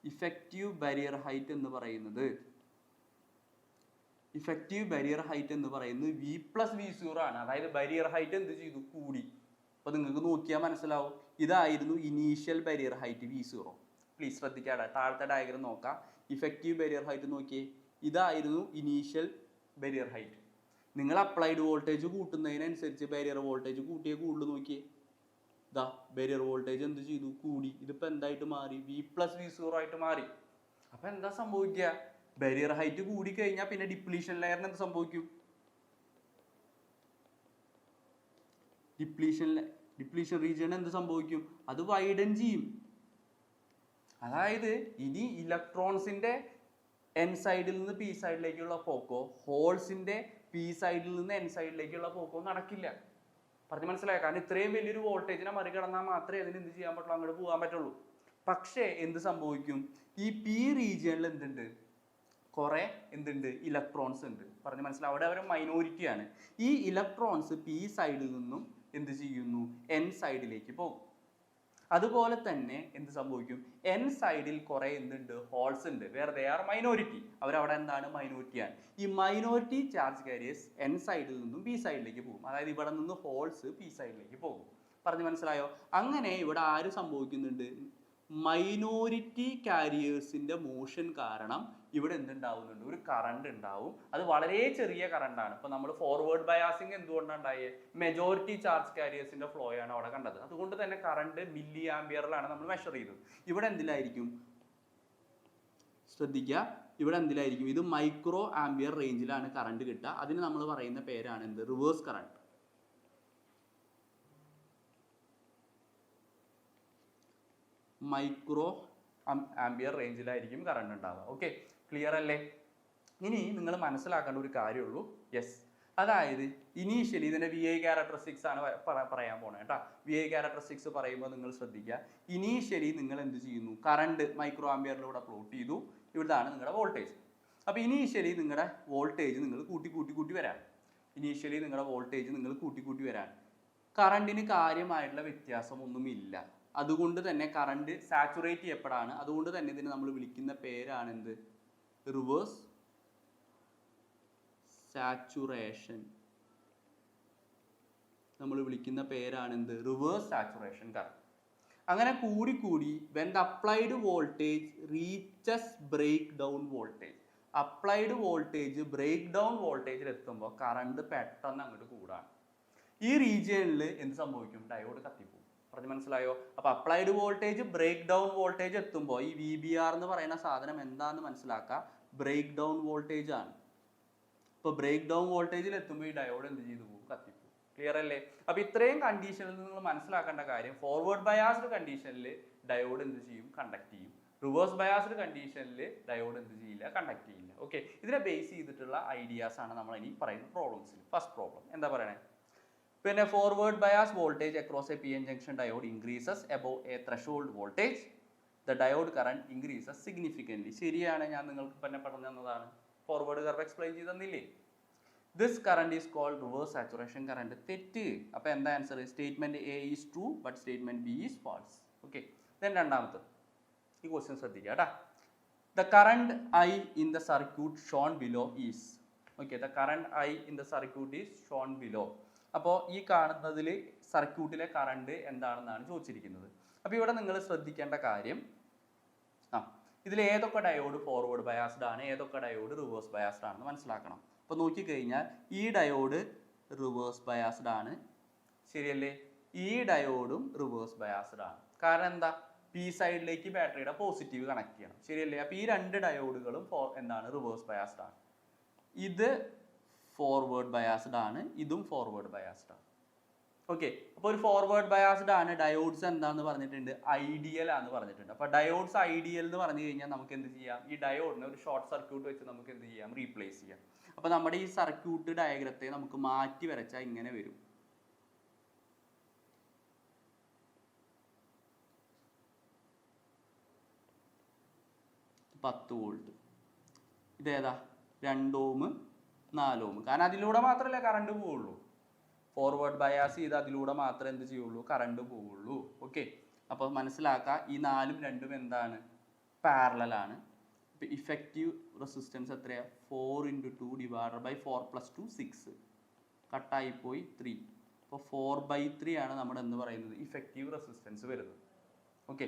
ഇഫക്റ്റീവ് ബാരിയർ ഹൈറ്റ് എന്ന് പറയുന്നത് V+V0 ആണ്. അതായത് ബാരിയർ ഹൈറ്റ് എന്ത് ചെയ്തു? കൂടി. അപ്പൊ നിങ്ങൾക്ക് നോക്കിയാൽ മനസ്സിലാവും, ഇതായിരുന്നു initial barrier height V0. Please ശ്രദ്ധിക്കാടാ, താഴത്തെ ഡയഗ്രം നോക്കാം. ഇഫക്റ്റീവ് ബാരിയർ ഹൈറ്റ് നോക്കിയേ, ഇതായിരുന്നു ഇനീഷ്യൽ ബാരിയർ ഹൈറ്റ്. നിങ്ങൾ അപ്ലൈഡ് വോൾട്ടേജ് കൂട്ടുന്നതിനനുസരിച്ച് ബാരിയർ വോൾട്ടേജ് കൂട്ടിയേ കൂടുതൽ നോക്കിയേ. ദാ ബാരിയർ വോൾട്ടേജ് എന്ത് ചെയ്തു? കൂടി. ഇതിപ്പോ എന്തായിട്ട് മാറി? V+V0 ആയിട്ട് മാറി. അപ്പൊ എന്താ സംഭവിക്കുക? ബാരിയർ ഹൈറ്റ് കൂടി കഴിഞ്ഞാൽ പിന്നെ ഡിപ്ലീഷൻ ലെയറിന് എന്ത് സംഭവിക്കും? ഡിപ്ലീഷൻ റീജിയൻ എന്ത് സംഭവിക്കും? അത് വൈഡൻ ചെയ്യും. അതായത് ഇനി ഇലക്ട്രോൺസിന്റെ N സൈഡിൽ നിന്ന് P സൈഡിലേക്കുള്ള പോക്കോ, ഹോൾസിന്റെ P സൈഡിൽ നിന്ന് N സൈഡിലേക്കുള്ള പോക്കോ നടക്കില്ല. പറഞ്ഞ് മനസ്സിലായോ? കാരണം ഇത്രയും വലിയൊരു വോൾട്ടേജിനെ മറികടന്നാൽ മാത്രമേ അതിന് എന്ത് ചെയ്യാൻ പറ്റുള്ളൂ? അങ്ങോട്ട് പോകാൻ പറ്റുള്ളൂ. പക്ഷേ എന്ത് സംഭവിക്കും? ഈ P റീജിയനിൽ എന്തുണ്ട്? കുറെ എന്തുണ്ട്? ഇലക്ട്രോൺസ് ഉണ്ട്. പറഞ്ഞ് മനസ്സിലാവും. അവിടെ അവർ മൈനോറിറ്റിയാണ്. ഈ ഇലക്ട്രോൺസ് P സൈഡിൽ നിന്നും എന്ത് ചെയ്യുന്നു? N സൈഡിലേക്ക് പോകും. അതുപോലെ തന്നെ എന്ത് സംഭവിക്കും? N സൈഡിൽ കുറെ എന്തുണ്ട്? ഹോൾസ് ഉണ്ട്. Where they are minority. അവരവിടെ എന്താണ്? മൈനോറിറ്റിയാണ്. ഈ മൈനോറിറ്റി ചാർജ് കാരിയേഴ്സ് N സൈഡിൽ നിന്നും P സൈഡിലേക്ക് പോകും. അതായത് ഇവിടെ നിന്ന് ഹോൾസ് P സൈഡിലേക്ക് പോകും. പറഞ്ഞ് മനസ്സിലായോ? അങ്ങനെ ഇവിടെ ആര് സംഭവിക്കുന്നുണ്ട്? മൈനോറിറ്റി കാരിയേഴ്സിന്റെ മോഷൻ കാരണം ഇവിടെ എന്തുണ്ടാവുന്നുണ്ട്, ഒരു കറണ്ട് ഉണ്ടാവും. അത് വളരെ ചെറിയ കറണ്ടാണ്. ഇപ്പൊ നമ്മൾ ഫോർവേഡ് ബയാസിങ് എന്തുകൊണ്ടാണ് ഉണ്ടായത്, മെജോറിറ്റി ചാർജ് കാരിയേഴ്സിന്റെ ഫ്ലോ ആണ് അവിടെ കണ്ടത്. അതുകൊണ്ട് തന്നെ കറണ്ട് മില്ലി ആംപിയറിലാണ് നമ്മൾ മെഷർ ചെയ്തത്. ഇവിടെ എന്തിലായിരിക്കും, ശ്രദ്ധിക്കുക, ഇവിടെ എന്തിലായിരിക്കും, ഇത് മൈക്രോ ആംപിയർ റേഞ്ചിലാണ് കറണ്ട് കിട്ടുക. അതിന് നമ്മൾ പറയുന്ന പേരാണ് എന്ത്, റിവേഴ്സ് കറണ്ട്. മൈക്രോ ആംപിയർ റേഞ്ചിലായിരിക്കും കറണ്ട് ഉണ്ടാവുക. ഓക്കെ, ക്ലിയർ അല്ലേ? ഇനി നിങ്ങൾ മനസ്സിലാക്കേണ്ട ഒരു കാര്യമുള്ളൂ, യെസ്, അതായത് ഇനീഷ്യലി ഇതിന്റെ VI ക്യാരക്ടറിസ്റ്റിക്സ് ആണ് പറയാൻ പോണേ കേട്ടോ. VI ക്യാരക്ടറിസ്റ്റിക്സ് പറയുമ്പോൾ നിങ്ങൾ ശ്രദ്ധിക്കുക, ഇനീഷ്യലി നിങ്ങൾ എന്ത് ചെയ്യുന്നു, കറണ്ട് മൈക്രോ ആംപിയറിലൂടെ പ്ലോട്ട് ചെയ്തു. ഇവിടുതാണ് നിങ്ങളുടെ വോൾട്ടേജ്. അപ്പോൾ ഇനീഷ്യലി നിങ്ങളുടെ വോൾട്ടേജ് നിങ്ങൾ കൂട്ടി വരാൻ, ഇനീഷ്യലി നിങ്ങളുടെ വോൾട്ടേജ് നിങ്ങൾ കൂട്ടി വരാൻ കറണ്ടിന് കാര്യമായിട്ടുള്ള വ്യത്യാസമൊന്നുമില്ല. അതുകൊണ്ട് തന്നെ കറണ്ട് സാച്ചുറേറ്റ് ചെയ്യപ്പെടാണ്. അതുകൊണ്ട് തന്നെ ഇതിന് നമ്മൾ വിളിക്കുന്ന പേരാണ് എന്ത്, റിവേഴ്സ് സാച്ചുറേഷൻ. നമ്മൾ വിളിക്കുന്ന പേരാണ് എന്ത്, റിവേഴ്സ് സാച്ചുറേഷൻ കറണ്ട്. അങ്ങനെ കൂടി when the applied voltage reaches breakdown voltage, applied voltage breakdown വോൾട്ടേജിൽ എത്തുമ്പോൾ കറണ്ട് പെട്ടെന്ന് അങ്ങോട്ട് കൂടാണ്. ഈ റീജിയനിൽ എന്ത് സംഭവിക്കും, ഡയോഡ് കത്തിപ്പോകും. പറഞ്ഞ് മനസ്സിലായോ? അപ്പൊ applied voltage breakdown voltage എത്തുമ്പോൾ ഈ VBR എന്ന് പറയുന്ന സാധനം എന്താണെന്ന് മനസ്സിലാക്കുക, ബ്രേക്ക് ഡൗൺ വോൾട്ടേജ് ആണ്. ഇപ്പൊ ബ്രേക്ക് ഡൗൺ വോൾട്ടേജിൽ എത്തുമ്പോൾ ഈ ഡയോഡ് എന്ത് ചെയ്തു പോകും, കത്തിപ്പോകും. ക്ലിയർ അല്ലേ? അപ്പൊ ഇത്രയും കണ്ടീഷനിൽ നിങ്ങൾ മനസ്സിലാക്കേണ്ട കാര്യം, ഫോർവേഡ് ബയാസ്ഡ് കണ്ടീഷനിൽ ഡയോഡ് എന്ത് ചെയ്യും, കണ്ടക്ട് ചെയ്യും. റിവേഴ്സ് ബയാസ്ഡ് കണ്ടീഷനിൽ ഡയോഡ് എന്ത് ചെയ്യില്ല, കണ്ടക്ട് ചെയ്യില്ല. ഓക്കെ, ഇതിനെ ബേസ് ചെയ്തിട്ടുള്ള ഐഡിയാസ് ആണ് നമ്മൾ ഇനി പറയുന്ന പ്രോബ്ലംസിൽ. ഫസ്റ്റ് പ്രോബ്ലം എന്താ പറയണേ, പിന്നെ forward bias voltage across A PN junction diode increases above A threshold voltage, the diode current increases significantly. ശരിയാണ്, ഞാൻ നിങ്ങൾക്ക് പിന്നെ പറഞ്ഞു തന്നതാണ്, ഫോർവേഡ് കർവ് എക്സ്പ്ലെയിൻ ചെയ്ത് തന്നില്ലേ. This current is called reverse saturation current. തെറ്റ്. അപ്പോൾ എന്താ answer, statement A is true but statement B is false. Okay, then രണ്ടാമത്തെ ഈ ക്വസ്റ്റ്യൻ ശ്രദ്ധിക്കുക കേട്ടോ. The current I in the circuit shown below is, okay, the current I in the circuit is shown below. അപ്പോൾ ഈ കാണുന്നതിൽ സർക്യൂട്ടിലെ കറണ്ട് എന്താണെന്നാണ് ചോദിച്ചിരിക്കുന്നത്. അപ്പോൾ ഇവിടെ നിങ്ങൾ ശ്രദ്ധിക്കേണ്ട കാര്യം, ഇതിൽ ഏതൊക്കെ ഡയോഡ് ഫോർവേഡ് ബയാസ്ഡ് ആണ്, ഏതൊക്കെ ഡയോഡ് റിവേഴ്സ് ബയാസ്ഡ് ആണെന്ന് മനസ്സിലാക്കണം. അപ്പോൾ നോക്കിക്കഴിഞ്ഞാൽ ഈ ഡയോഡ് റിവേഴ്സ് ബയാസ്ഡ് ആണ്, ശരിയല്ലേ? ഈ ഡയോഡും റിവേഴ്സ് ബയാസ്ഡ് ആണ്. കാരണം എന്താ, പി സൈഡിലേക്ക് ബാറ്ററിയുടെ പോസിറ്റീവ് കണക്ട് ചെയ്യണം, ശരിയല്ലേ? അപ്പോൾ ഈ രണ്ട് ഡയോഡുകളും എന്താണ്, റിവേഴ്സ് ബയാസ്ഡ് ആണ്. ഇത് ഫോർവേഡ് ബയാസ്ഡ് ആണ്, ഇതും ഫോർവേഡ് ബയാസ്ഡ് ആണ്. ഓക്കെ, അപ്പോൾ ഒരു ഫോർവേഡ് ബയാസ്ഡ് ആണ്, ഡയോഡ്സ് എന്താന്ന് പറഞ്ഞിട്ടുണ്ട്, ഐഡിയൽ ആണെന്ന് പറഞ്ഞിട്ടുണ്ട്. അപ്പോൾ ഡയോഡ്സ് ഐഡിയൽ എന്ന് പറഞ്ഞു കഴിഞ്ഞാൽ നമുക്ക് എന്ത് ചെയ്യാം, ഈ ഡയോഡിനെ ഒരു ഷോർട്ട് സർക്യൂട്ട് വെച്ച് നമുക്ക് എന്ത് ചെയ്യാം, റീപ്ലേസ് ചെയ്യാം. അപ്പോൾ നമ്മുടെ ഈ സർക്യൂട്ട് ഡയഗ്രത്തെ നമുക്ക് മാറ്റി വരച്ചാൽ ഇങ്ങനെ വരും. പത്ത് വോൾട്ട്, ഇതേതാ, 2 ohm 4 ohm. കാരണം അതിലൂടെ മാത്രമല്ലേ കറണ്ട് പോവുള്ളൂ. ഫോർവേഡ് ബയാസ് ചെയ്ത് അതിലൂടെ മാത്രമേ എന്ത് ചെയ്യുള്ളൂ, കറണ്ട് പോവുള്ളൂ. ഓക്കെ, അപ്പോൾ മനസ്സിലാക്കുക, ഈ 4ഉം 2ഉം എന്താണ്, പാരലൽ ആണ്. ഇപ്പോൾ ഇഫക്റ്റീവ് റെസിസ്റ്റൻസ് എത്രയാണ്, 4 × 2 ഡിവൈഡഡ് ബൈ 4 + 2 6, കട്ടായിപ്പോയി 3. അപ്പോൾ 4/3 ആണ് നമ്മുടെ എന്ന് പറയുന്നത് ഇഫക്റ്റീവ് റെസിസ്റ്റൻസ് വരുന്നത്. ഓക്കെ,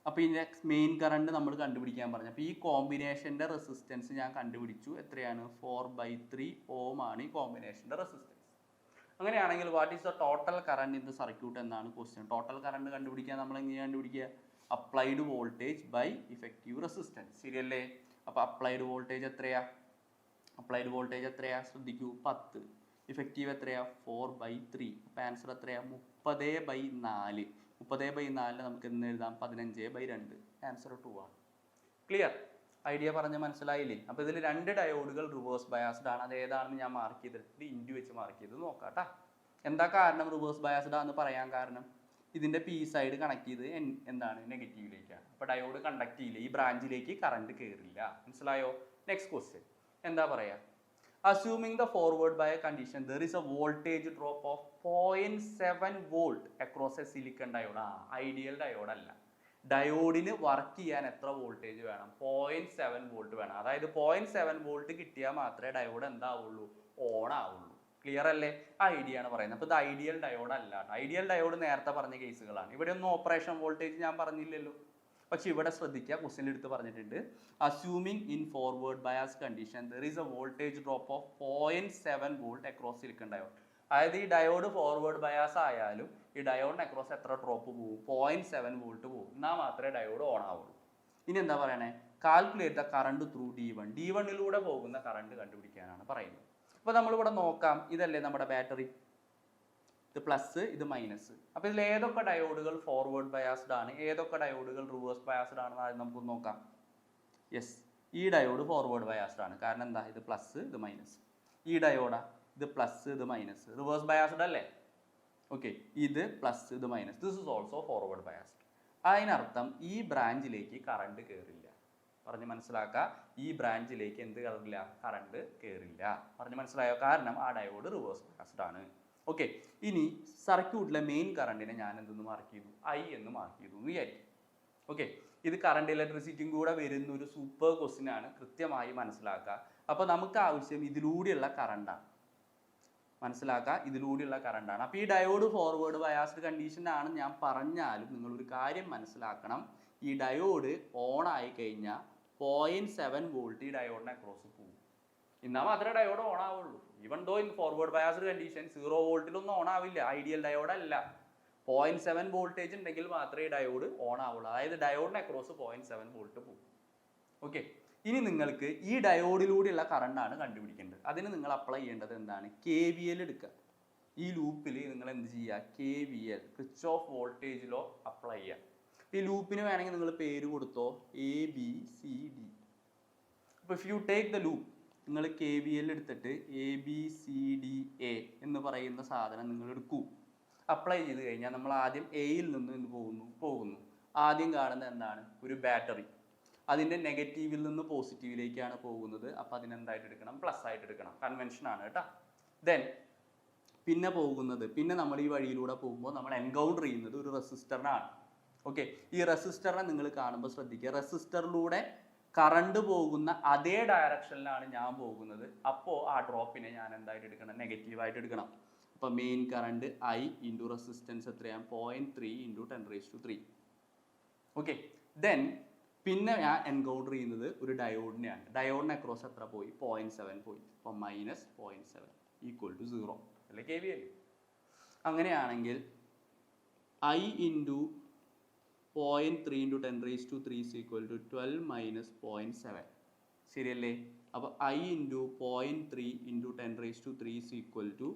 അപ്പോൾ ഇതിൻ്റെ മെയിൻ കറണ്ട് നമ്മൾ കണ്ടുപിടിക്കാൻ പറഞ്ഞു. അപ്പോൾ ഈ കോമ്പിനേഷൻ്റെ റെസിസ്റ്റൻസ് ഞാൻ കണ്ടുപിടിച്ചു, എത്രയാണ്, 4/3 ohm ആണ് ഈ കോമ്പിനേഷൻ്റെ റെസിസ്റ്റൻസ്. അങ്ങനെയാണെങ്കിൽ what is the total current in the circuit എന്നാണ് ക്വസ്റ്റ്യൻ. ടോട്ടൽ കറണ്ട് കണ്ടുപിടിക്കാൻ നമ്മൾ എങ്ങനെയാണ് കണ്ടുപിടിക്കുക, applied voltage by effective resistance, ശരിയല്ലേ? അപ്പോൾ അപ്ലൈഡ് വോൾട്ടേജ് എത്രയാ, അപ്ലൈഡ് വോൾട്ടേജ് എത്രയാ, ശ്രദ്ധിക്കൂ, 10. ഇഫക്റ്റീവ് എത്രയാ, 4/3. അപ്പോൾ ആൻസർ എത്രയാ, 30/4. 30/4 നമുക്ക് എന്ന് എഴുതാം, 15/2. ആൻസർ 2 ആണ്. ക്ലിയർ? ഐഡിയ പറഞ്ഞ് മനസ്സിലായില്ലേ? അപ്പോൾ ഇതിൽ 2 ഡയോഡുകൾ റിവേഴ്സ് ബയാസ്ഡ് ആണ്. അത് ഏതാണെന്ന് ഞാൻ മാർക്ക് ചെയ്തിട്ട് ഇൻഡു വെച്ച് മാർക്ക് ചെയ്ത് നോക്കാം കേട്ടോ. എന്താ കാരണം റിവേഴ്സ് ബയാസ്ഡ് ആണെന്ന് പറയാൻ കാരണം, ഇതിൻ്റെ പി സൈഡ് കണക്ട് ചെയ്ത് എന്താണ്, നെഗറ്റീവിലേക്കാണ്. അപ്പോൾ ഡയോഡ് കണ്ടക്ട് ചെയ്യില്ല, ഈ ബ്രാഞ്ചിലേക്ക് കറണ്ട് കയറില്ല. മനസ്സിലായോ? നെക്സ്റ്റ് ക്വസ്റ്റ്യൻ എന്താ പറയുക, assuming the forward bias condition there is a voltage drop of 0.7 volt across a silicon diode. Ideal diode അല്ല. ഡയോഡിന് വർക്ക് ചെയ്യാൻ എത്ര വോൾട്ടേജ് വേണം, 0.7 വോൾട്ട് വേണം. അതായത് 0.7 വോൾട്ട് കിട്ടിയാൽ മാത്രമേ ഡയോഡ് എന്താവുള്ളൂ, ഓൺ ആവുള്ളൂ. ക്ലിയർ അല്ലേ? ഐഡിയ ആണ് പറയുന്നത്. അപ്പോൾ ഇത് ഐഡിയൽ ഡയോഡ് അല്ല. ഐഡിയൽ ഡയോഡ് നേരത്തെ പറഞ്ഞ കേസുകളാണ്. ഇവിടെ ഒന്നും ഓപ്പറേഷൻ വോൾട്ടേജ് ഞാൻ പറഞ്ഞില്ലല്ലോ. പക്ഷെ ഇവിടെ ശ്രദ്ധിക്കുക, ക്വസ്റ്റ്യൻ എടുത്ത് പറഞ്ഞിട്ടുണ്ട് assuming in forward bias condition there is a voltage drop of 0.7 volt across silicon diode. അതായത് ഈ ഡയോഡ് ഫോർവേഡ് ബയാസ് ആയാലും ഈ ഡയോഡിന് അക്രോസ് എത്ര ഡ്രോപ്പ് പോകും? 0.7 വോൾട്ട് പോകും. എന്നാൽ മാത്രമേ ഡയോഡ് ഓൺ ആവുള്ളൂ. ഇനി എന്താ പറയണേ? Calculate the current through D1. D1 പോകുന്ന കറണ്ട് കണ്ടുപിടിക്കാനാണ് പറയുന്നത്. അപ്പോൾ നമ്മളിവിടെ നോക്കാം, ഇതല്ലേ നമ്മുടെ ബാറ്ററി, ഇത് പ്ലസ് ഇത് മൈനസ്. അപ്പോൾ ഇതിൽ ഏതൊക്കെ ഡയോഡുകൾ ഫോർവേഡ് ബയാസ്ഡ് ആണ്, ഏതൊക്കെ ഡയോഡുകൾ റിവേഴ്സ് ബയാസ്ഡ് ആണെന്ന് ആദ്യം നമുക്ക് നോക്കാം. യെസ്, ഈ ഡയോഡ് ഫോർവേഡ് ബയാസ്ഡ് ആണ്. കാരണം എന്താ? ഇത് പ്ലസ് ഇത് മൈനസ്. ഈ ഡയോഡാ, ഇത് പ്ലസ് ഇത് മൈനസ്. റിവേഴ്സ് ബയാസ്ഡ് അല്ലേ? ഓക്കെ, ഇത് പ്ലസ് ഇത് minus. This is also forward biased. അതിനർത്ഥം ഈ ബ്രാഞ്ചിലേക്ക് കറണ്ട് കയറില്ല. പറഞ്ഞ് മനസ്സിലാക്കുക, ഈ ബ്രാഞ്ചിലേക്ക് എന്ത് കയറില്ല? കറണ്ട് കയറില്ല. പറഞ്ഞ് മനസ്സിലായോ? കാരണം ആ ഡയോഡ് റിവേഴ്സ് ബയാസ്ഡ് ആണ്. ഓക്കെ, ഇനി സർക്യൂട്ടിലെ മെയിൻ കറണ്ടിനെ ഞാൻ എന്തെന്ന് മാർക്ക് ചെയ്തു? I എന്ന് മാർക്ക് ചെയ്തു എന്ന് വിചാരിക്കും. ഓക്കെ, ഇത് കറണ്ട് ഇലക്ട്രിസിറ്റിയും കൂടെ വരുന്ന ഒരു സൂപ്പർ ക്വസ്റ്റ്യൻ ആണ്, കൃത്യമായി മനസ്സിലാക്കുക. അപ്പോൾ നമുക്ക് ആവശ്യം ഇതിലൂടെയുള്ള കറണ്ടാണ്. മനസ്സിലാക്കുക, ഇതിലൂടെയുള്ള കറണ്ടാണ്. അപ്പോൾ ഈ ഡയോഡ് ഫോർവേഡ് ബയാസ്ഡ് കണ്ടീഷനാണ് ഞാൻ പറഞ്ഞാലും നിങ്ങളൊരു കാര്യം മനസ്സിലാക്കണം. ഈ ഡയോഡ് ഓൺ ആയി കഴിഞ്ഞാൽ 0.7 വോൾട്ട് ഈ ഡയോഡിനെ അക്രോസ് പോകും. എന്നാൽ മാത്രമേ ഡയോഡ് ഓൺ ആവുള്ളൂ. Even though in forward biased condition 0 വോൾട്ടിലൊന്നും ഓൺ ആവില്ല. ഐഡിയൽ ഡയോഡ് അല്ല. 0.7 വോൾട്ടേജ് ഉണ്ടെങ്കിൽ മാത്രമേ ഡയോഡ് ഓൺ ആവുള്ളൂ. അതായത് ഡയോഡിന് അക്രോസ് 0.7 വോൾട്ട് പോകും. ഓക്കെ, ഇനി നിങ്ങൾക്ക് ഈ ഡയോഡിലൂടെയുള്ള കറണ്ടാണ് കണ്ടുപിടിക്കേണ്ടത്. അതിന് നിങ്ങൾ അപ്ലൈ ചെയ്യേണ്ടത് എന്താണ്? KVL എടുക്കുക. ഈ ലൂപ്പിൽ നിങ്ങൾ എന്ത് ചെയ്യുക? KVL, Kirchhoff voltage law apply ചെയ്യുക. ഈ ലൂപ്പിന് വേണമെങ്കിൽ നിങ്ങൾ പേര് കൊടുത്തോ, ABCD. അപ്പോൾ if you take the loop, നിങ്ങൾ KVL എടുത്തിട്ട് ABCDA എന്ന് പറയുന്ന സാധനം നിങ്ങൾ എടുക്കൂ. അപ്ലൈ ചെയ്ത് കഴിഞ്ഞാൽ നമ്മൾ ആദ്യം എയിൽ നിന്ന് എന്ത് പോകുന്നു. ആദ്യം കാണുന്നത് എന്താണ്? ഒരു ബാറ്ററി. അതിൻ്റെ നെഗറ്റീവിൽ നിന്ന് പോസിറ്റീവിലേക്കാണ് പോകുന്നത്. അപ്പോൾ അതിനെന്തായിട്ട് എടുക്കണം? പ്ലസ് ആയിട്ട് എടുക്കണം. കൺവെൻഷൻ ആണ് കേട്ടോ. ദെൻ പിന്നെ നമ്മൾ ഈ വഴിയിലൂടെ പോകുമ്പോൾ നമ്മൾ എൻകൗണ്ടർ ചെയ്യുന്നത് ഒരു റെസിസ്റ്ററിനാണ്. ഓക്കെ, ഈ റെസിസ്റ്ററിനെ നിങ്ങൾ കാണുമ്പോൾ ശ്രദ്ധിക്കുക, റെസിസ്റ്ററിലൂടെ കറണ്ട് പോകുന്ന അതേ ഡയറക്ഷനിലാണ് ഞാൻ പോകുന്നത്. അപ്പോൾ ആ ഡ്രോപ്പിനെ ഞാൻ എന്തായിട്ട് എടുക്കണം? നെഗറ്റീവായിട്ട് എടുക്കണം. അപ്പോൾ main current I into resistance എത്രയാണ്? 0.3 ഇൻറ്റു 10⁻³ ഓക്കെ. ദെൻ പിന്നെ ഞാൻ എൻകൗണ്ടർ ചെയ്യുന്നത് ഒരു ഡയോഡിനെയാണ്. ഡയോഡിന് അക്രോസ് എത്ര പോയി? 0.7 പോയി. അപ്പോൾ -0.7 = 0 അല്ലെ KVL? അങ്ങനെയാണെങ്കിൽ I ഇൻറ്റു 0.3 ഇൻറ്റു 10⁻³ = 12 - 0.7 ശരിയല്ലേ? അപ്പോൾ I ഇൻറ്റു 0.3 ഇൻറ്റു 10⁻³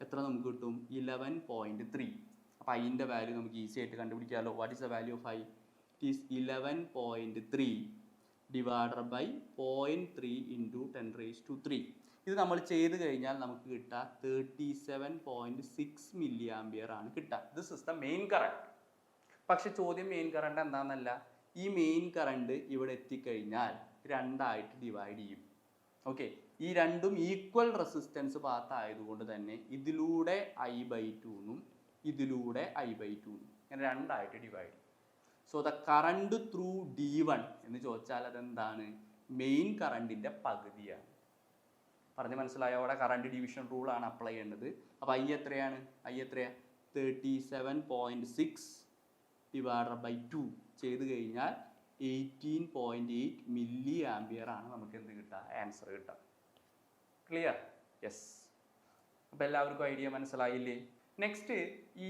എത്ര നമുക്ക് കിട്ടും? 11.3. അപ്പോൾ ഐൻ്റെ വാല്യൂ നമുക്ക് ഈസി ആയിട്ട് കണ്ടുപിടിക്കാമല്ലോ. What is the value of I? It is 11.3 divided by 0.3 into 10⁻³ ഇത് നമ്മൾ ചെയ്ത് കഴിഞ്ഞാൽ നമുക്ക് കിട്ടുക 37.6 മില്ലി ആംപിയർ ആണ് കിട്ടുക. This is the main current. പക്ഷെ ചോദ്യം മെയിൻ കറണ്ട് എന്താണെന്നല്ല. ഈ മെയിൻ കറണ്ട് ഇവിടെ എത്തിക്കഴിഞ്ഞാൽ രണ്ടായിട്ട് ഡിവൈഡ് ചെയ്യും. ഓക്കെ, ഈ രണ്ടും ഈക്വൽ റെസിസ്റ്റൻസ് പാത്ത് ആയതുകൊണ്ട് തന്നെ ഇതിലൂടെ I/2 എന്നും ഇതിലൂടെ I/2 എന്നും ഇങ്ങനെ രണ്ടായിട്ട് ഡിവൈഡ് ചെയ്യും. So the current through D1 എന്ന് ചോദിച്ചാൽ അതെന്താണ്? മെയിൻ കറണ്ടിൻ്റെ പകുതിയാണ്. പറഞ്ഞ് മനസ്സിലായോ? അവിടെ കറണ്ട് ഡിവിഷൻ റൂളാണ് അപ്ലൈ ചെയ്യേണ്ടത്. അപ്പോൾ I എത്രയാണ്? 37.6 divided by 2 ചെയ്ത് കഴിഞ്ഞാൽ 18.8 മില്ലി ആംപിയർ ആണ് നമുക്ക് എന്ത് കിട്ടുക? ആൻസർ കിട്ടുക. ക്ലിയർ? യെസ്. അപ്പോൾ എല്ലാവർക്കും ഐഡിയ മനസ്സിലായില്ലേ? നെക്സ്റ്റ്, ഈ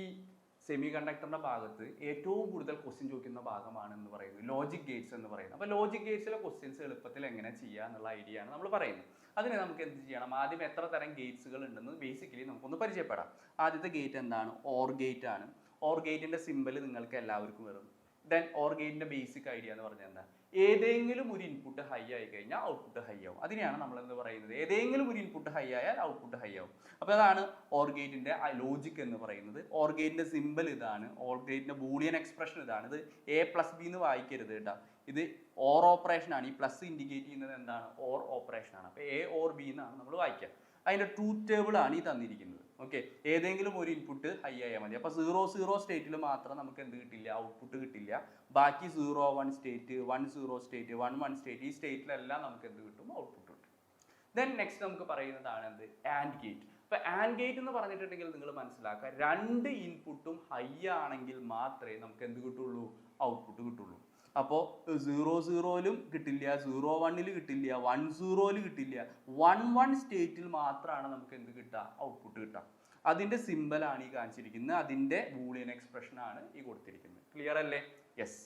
സെമി കണ്ടക്ടറിൻ്റെ ഭാഗത്ത് ഏറ്റവും കൂടുതൽ ക്വസ്റ്റ്യൻ ചോദിക്കുന്ന ഭാഗമാണെന്ന് പറയുന്നത് ലോജിക് ഗേറ്റ്സ് എന്ന് പറയുന്നത്. അപ്പോൾ ലോജിക് ഗേറ്റ്സിലെ ക്വസ്റ്റ്യൻസ് എളുപ്പത്തിൽ എങ്ങനെ ചെയ്യുക എന്നുള്ള ഐഡിയ ആണ് നമ്മൾ പറയുന്നത്. അതിന് നമുക്ക് എന്ത് ചെയ്യണം? ആദ്യം എത്ര തരം ഗേറ്റ്സുകൾ ഉണ്ടെന്ന് ബേസിക്കലി നമുക്കൊന്ന് പരിചയപ്പെടാം. ആദ്യത്തെ ഗേറ്റ് എന്താണ്? ഓർ ഗേറ്റ് ആണ്. ഓർ ഗേറ്റിൻ്റെ സിമ്പൽ നിങ്ങൾക്ക് എല്ലാവർക്കും വരും. ദെൻ ഓർ ഗേറ്റിൻ്റെ ബേസിക് ഐഡിയ എന്ന് പറഞ്ഞാൽ എന്താ? ഏതെങ്കിലും ഒരു ഇൻപുട്ട് ഹൈ ആയി കഴിഞ്ഞാൽ ഔട്ട്പുട്ട് ഹൈ ആവും. അതിനെയാണ് നമ്മൾ എന്ത് പറയുന്നത്? ഏതെങ്കിലും ഒരു ഇൻപുട്ട് ഹൈ ആയാൽ ഔട്ട്പുട്ട് ഹൈ ആവും. അപ്പോൾ അതാണ് ഓർ ഗേറ്റിൻ്റെ ലോജിക് എന്ന് പറയുന്നത്. ഓർ ഗേറ്റിൻ്റെ സിമ്പൽ ഇതാണ്. ഓർ ഗേറ്റിൻ്റെ ബൂളിയൻ എക്സ്പ്രഷൻ ഇതാണ്. ഇത് A+B എന്ന് വായിക്കരുത് കേട്ടോ. ഇത് ഓർ ഓപ്പറേഷൻ ആണ്. ഈ പ്ലസ് ഇൻഡിക്കേറ്റ് ചെയ്യുന്നത് എന്താണ്? ഓർ ഓപ്പറേഷൻ ആണ്. അപ്പോൾ A or B എന്നാണ് നമ്മൾ വായിക്കുക. അതിൻ്റെ ട്രൂത്ത് ടേബിൾ ആണ് ഈ തന്നിരിക്കുന്നത്. ഓക്കെ, ഏതെങ്കിലും ഒരു ഇൻപുട്ട് ഹൈ ആയാൽ മതി. അപ്പോൾ 0 സ്റ്റേറ്റിൽ മാത്രം നമുക്ക് എന്ത് കിട്ടില്ല? ഔട്ട്പുട്ട് കിട്ടില്ല. ബാക്കി 0 സ്റ്റേറ്റ്, 10 സ്റ്റേറ്റ്, 11 സ്റ്റേറ്റ്, ഈ സ്റ്റേറ്റിലെല്ലാം നമുക്ക് എന്ത് കിട്ടും? ഔട്ട്പുട്ട് കിട്ടും. ദെൻ നെക്സ്റ്റ് നമുക്ക് പറയുന്നതാണ് എന്ത്? And gate. അപ്പോൾ ആൻഡ് ഗേറ്റ് എന്ന് പറഞ്ഞിട്ടുണ്ടെങ്കിൽ നിങ്ങൾ മനസ്സിലാക്കുക, രണ്ട് ഇൻപുട്ടും ഹൈ ആണെങ്കിൽ മാത്രമേ നമുക്ക് എന്ത് കിട്ടുള്ളൂ? ഔട്ട്പുട്ട് കിട്ടുള്ളൂ. അപ്പോൾ 0 കിട്ടില്ല, 0 കിട്ടില്ല, 1 കിട്ടില്ല. 1 സ്റ്റേറ്റിൽ മാത്രമാണ് നമുക്ക് എന്ത് കിട്ടുക, ഔട്ട്പുട്ട് കിട്ടുക. അതിൻ്റെ സിമ്പലാണ് ഈ കാണിച്ചിരിക്കുന്നത്, അതിൻ്റെ ബൂളിയൻ എക്സ്പ്രഷൻ ആണ് ഈ കൊടുത്തിരിക്കുന്നത്. ക്ലിയർ അല്ലേ? യെസ്.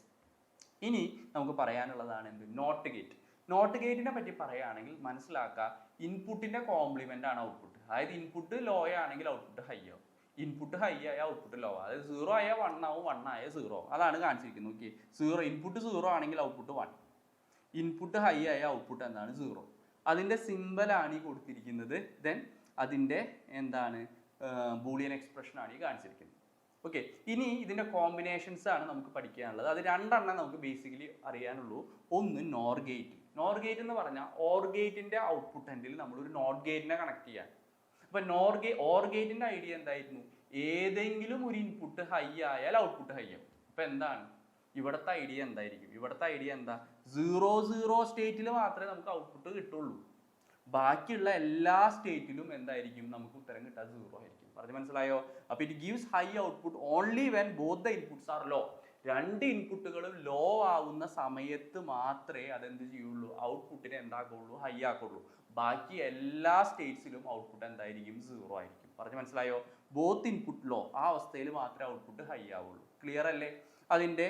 ഇനി നമുക്ക് പറയാനുള്ളതാണ് എന്ത്, നോട്ട് ഗേറ്റ്. നോട്ട് ഗേറ്റിനെ പറ്റി പറയുകയാണെങ്കിൽ മനസ്സിലാക്കുക, ഇൻപുട്ടിൻ്റെ കോംപ്ലിമെൻ്റ് ആണ് ഔട്ട്പുട്ട്. അതായത് ഇൻപുട്ട് ലോ ആണെങ്കിൽ ഔട്ട്പുട്ട് ഹൈ ആവും, ഇൻപുട്ട് ഹൈ ആയ ഔട്ട്പുട്ട് ലോ. അതായത് 0 ആയ 1 ആവും, 1 ആയ 0. അതാണ് കാണിച്ചിരിക്കുന്നത്. ഓക്കെ, ഇൻപുട്ട് 0 ആണെങ്കിൽ ഔട്ട്പുട്ട് 1, ഇൻപുട്ട് ഹൈ ആയ ഔട്ട്പുട്ട് എന്താണ്, 0. അതിൻ്റെ സിമ്പലാണ് ഈ കൊടുത്തിരിക്കുന്നത്. ദെൻ അതിൻ്റെ എന്താണ് ബൂളിയൻ എക്സ്പ്രഷൻ ആണ് ഈ കാണിച്ചിരിക്കുന്നത്. ഓക്കെ, ഇനി ഇതിൻ്റെ കോമ്പിനേഷൻസ് ആണ് നമുക്ക് പഠിക്കാനുള്ളത്. അത് രണ്ടെണ്ണം നമുക്ക് ബേസിക്കലി അറിയാനുള്ളൂ. ഒന്ന് നോർ ഗേറ്റ്. നോർ ഗേറ്റ് എന്ന് പറഞ്ഞാൽ ഓർ ഗേറ്റിൻ്റെ ഔട്ട്പുട്ട് എൻഡിൽ നമ്മളൊരു നോട്ട് ഗേറ്റിനെ കണക്ട് ചെയ്യാൻ. അപ്പം ഓർ ഗേറ്റിൻ്റെ ഐഡിയ എന്തായിരുന്നു, ഏതെങ്കിലും ഒരു ഇൻപുട്ട് ഹൈ ആയാൽ ഔട്ട്പുട്ട് ഹൈ ആവും. അപ്പം എന്താണ് ഇവിടുത്തെ ഐഡിയ എന്തായിരിക്കും, ഇവിടുത്തെ ഐഡിയ എന്താ, 0 സ്റ്റേറ്റിൽ മാത്രമേ നമുക്ക് ഔട്ട്പുട്ട് കിട്ടുള്ളൂ. ബാക്കിയുള്ള എല്ലാ സ്റ്റേറ്റിലും എന്തായിരിക്കും, നമുക്ക് ഉത്തരം കിട്ടാൻ 0 ആയിരിക്കും. പറഞ്ഞു മനസ്സിലായോ? അപ്പോൾ it gives high output only when both the inputs are low. രണ്ട് ഇൻപുട്ടുകളും ലോ ആവുന്ന സമയത്ത് മാത്രമേ അതെന്ത് ചെയ്യുള്ളൂ, ഔട്ട്പുട്ടിനെ എന്താക്കുള്ളൂ, ഹൈ ആക്കുള്ളൂ. ബാക്കി എല്ലാ സ്റ്റേറ്റ്സിലും ഔട്ട്പുട്ട് എന്തായിരിക്കും, 0 ആയിരിക്കും. പറഞ്ഞു മനസ്സിലായോ? ബോത്ത് ഇൻപുട്ട് ലോ, ആ അവസ്ഥയിൽ മാത്രമേ ഔട്ട്പുട്ട് ഹൈ ആവുള്ളൂ. ക്ലിയർ അല്ലേ? അതിൻ്റെ